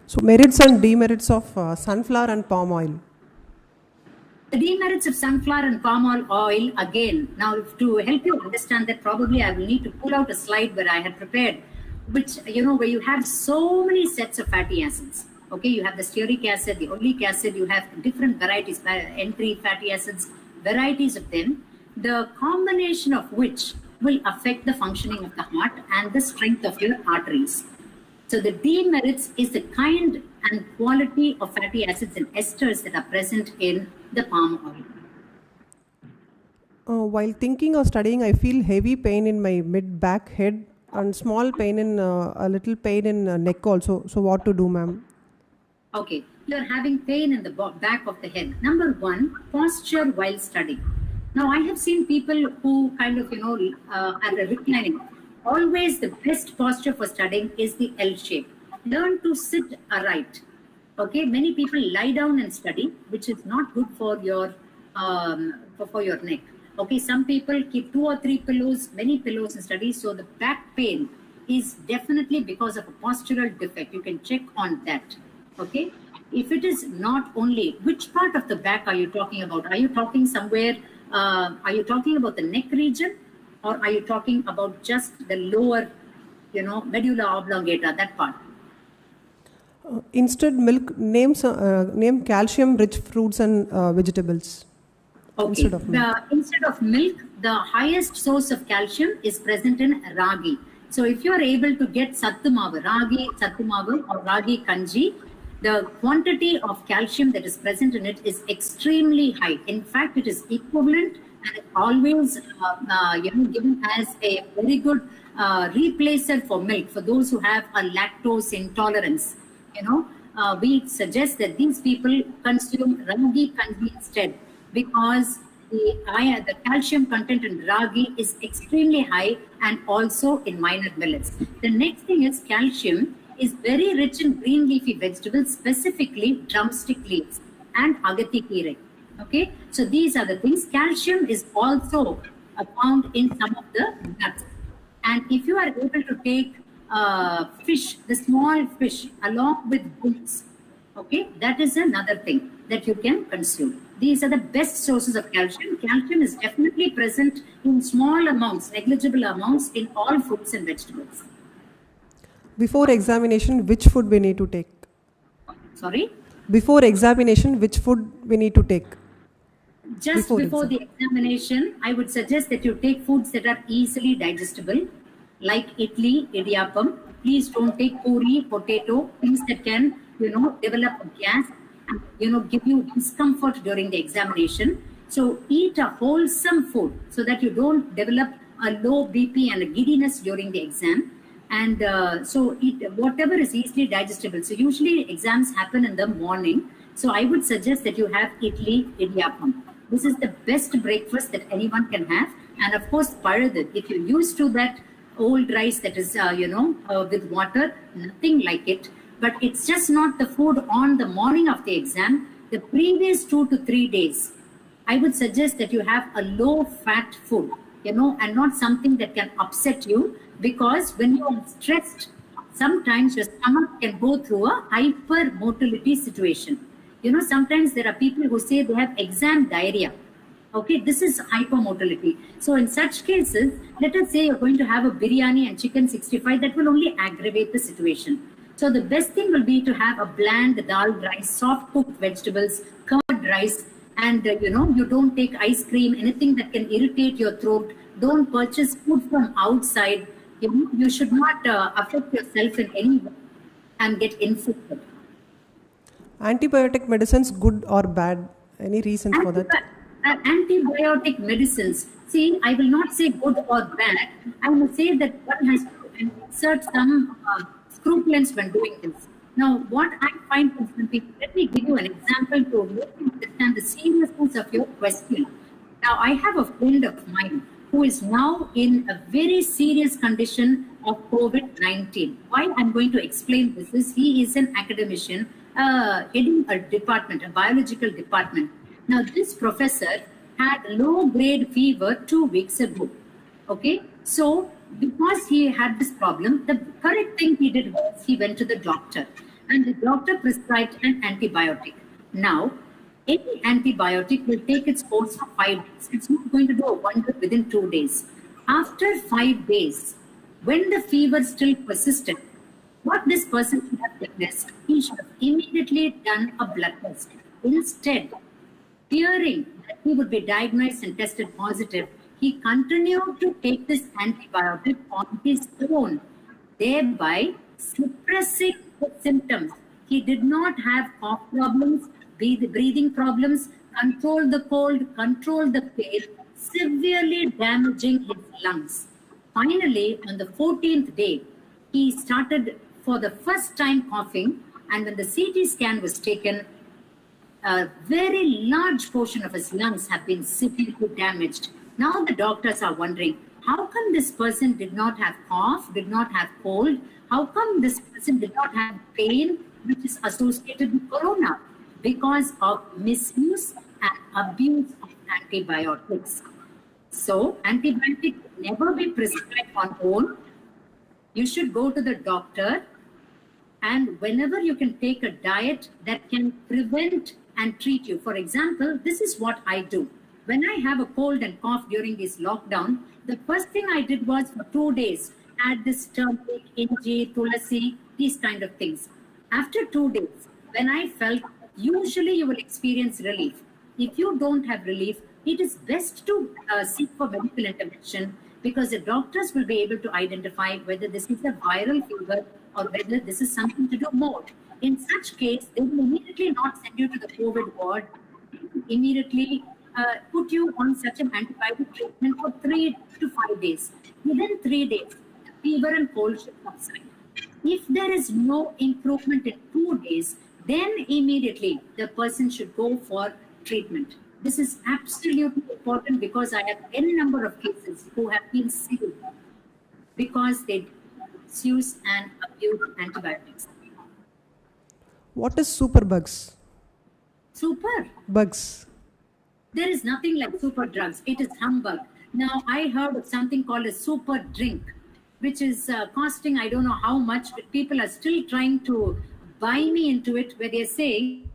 So merits and demerits of sunflower and palm oil. The demerits of sunflower and palm oil, again, now to help you understand that, probably I will need to pull out a slide where I had prepared, which, where you have so many sets of fatty acids. Okay, you have the stearic acid, the oleic acid, you have different varieties, N3 fatty acids, varieties of them, the combination of which will affect the functioning of the heart and the strength of your arteries. So the demerits is the kind and quality of fatty acids and esters that are present in the palm oil. While thinking or studying, I feel heavy pain in my mid-back head and small pain in a little pain in neck also. So what to do, ma'am? Okay, you're having pain in the back of the head. Number one, posture while studying. Now, I have seen people who kind of, are reclining. Always the best posture for studying is the L shape. Learn to sit aright. Okay, many people lie down and study, which is not good for your neck. Okay, some people keep 2 or 3 pillows, many pillows and study. So the back pain is definitely because of a postural defect. You can check on that. Okay, if it is not only, which part of the back are you talking about? Are you talking somewhere? Are you talking about the neck region, or are you talking about just the lower, medulla oblongata, that part? Instead, name calcium-rich fruits and vegetables. Okay. Instead of milk, the highest source of calcium is present in ragi. So if you are able to get ragi sattumavu or ragi kanji, the quantity of calcium that is present in it is extremely high. In fact, it is equivalent and always given as a very good replacer for milk for those who have a lactose intolerance. We suggest that these people consume ragi kanji instead, because the calcium content in ragi is extremely high, and also in minor millets. The next thing is calcium is very rich in green leafy vegetables, specifically drumstick leaves and agati keerai. Okay, so these are the things. Calcium is also found in some of the nuts. And if you are able to take fish, the small fish, along with bones, okay, that is another thing that you can consume. These are the best sources of calcium. Calcium is definitely present in small amounts, negligible amounts, in all fruits and vegetables. Before examination, which food we need to take? Sorry? Before examination, which food we need to take? Just before the examination, I would suggest that you take foods that are easily digestible, like idli, idiyappam. Please don't take puri, potato, things that can, develop gas. give you discomfort during the examination. So eat a wholesome food so that you don't develop a low BP and a giddiness during the exam. And so eat whatever is easily digestible. So usually exams happen in the morning. So I would suggest that you have idli, idiyappam. This is the best breakfast that anyone can have. And of course, paradid. If you're used to that old rice that is, with water, nothing like it. But it's just not the food on the morning of the exam. The previous 2 to 3 days, I would suggest that you have a low fat food, and not something that can upset you, because when you are stressed, sometimes your stomach can go through a hypermotility situation. Sometimes there are people who say they have exam diarrhea. Okay, this is hypermotility. So in such cases, let us say you're going to have a biryani and chicken 65, that will only aggravate the situation. So the best thing will be to have a bland dal rice, soft cooked vegetables, curd rice, and you don't take ice cream, anything that can irritate your throat. Don't purchase food from outside. You should not affect yourself in any way and get infected. Antibiotic medicines, good or bad? Any reasons for that? Antibiotic medicines. See, I will not say good or bad. I will say that one has to exert some scrupulence when doing this. Now, what I find constantly, let me give you an example to make you understand the seriousness of your question. Now, I have a friend of mine who is now in a very serious condition of COVID-19. Why I'm going to explain this is he is an academician heading a department, a biological department. Now, this professor had low-grade fever 2 weeks ago. Okay, so because he had this problem, the correct thing he did was he went to the doctor, and the doctor prescribed an antibiotic. Now, any antibiotic will take its course for 5 days. It's not going to do a wonder within 2 days. After 5 days, when the fever still persisted, what this person should have done is he should have immediately done a blood test. Instead, fearing that he would be diagnosed and tested positive, he continued to take this antibiotic on his own, thereby suppressing the symptoms. He did not have cough problems, breathing problems, control the cold, control the pain, severely damaging his lungs. Finally, on the 14th day, he started for the first time coughing, and when the CT scan was taken, a very large portion of his lungs have been severely damaged. Now the doctors are wondering, how come this person did not have cough, did not have cold? How come this person did not have pain, which is associated with corona? Because of misuse and abuse of antibiotics. So antibiotics never be prescribed on own. You should go to the doctor, and whenever you can take a diet that can prevent and treat you. For example, this is what I do. When I have a cold and cough during this lockdown, the first thing I did was for 2 days, add this turmeric, inji, tulasi, these kind of things. After 2 days, when I felt, usually you will experience relief. If you don't have relief, it is best to seek for medical intervention, because the doctors will be able to identify whether this is a viral fever or whether this is something to do more. In such case, they will immediately not send you to the COVID ward, immediately put you on such an antibiotic treatment for 3 to 5 days. Within 3 days, the fever and cold should subside. If there is no improvement in 2 days, then immediately the person should go for treatment. This is absolutely important, because I have any number of cases who have been sick because they misuse and abuse antibiotics. What is superbugs? Super. Bugs. There is nothing like super drugs. It is humbug. Now, I heard of something called a super drink, which is costing I don't know how much, but people are still trying to buy me into it, where they're saying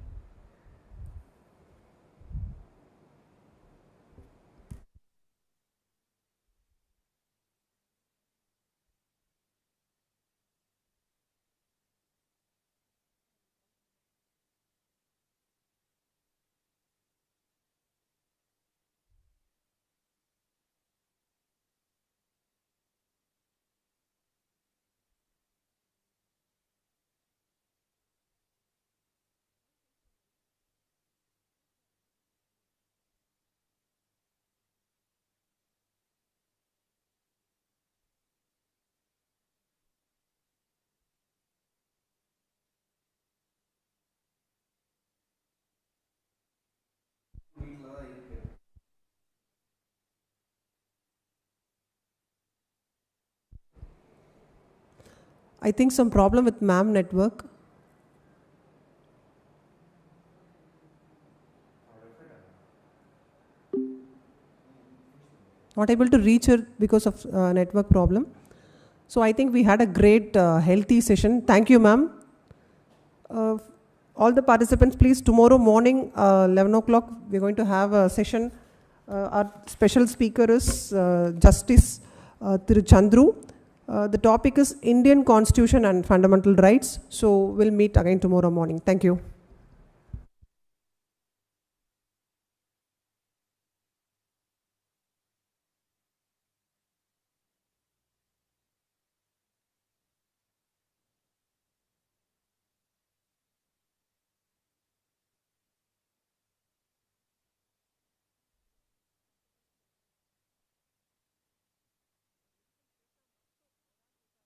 I think some problem with ma'am network. Not able to reach her because of network problem. So I think we had a great healthy session. Thank you, ma'am. All the participants, please, tomorrow morning, 11 o'clock, we're going to have a session. Our special speaker is Justice Thiru Chandru. The topic is Indian Constitution and Fundamental Rights. So we'll meet again tomorrow morning. Thank you.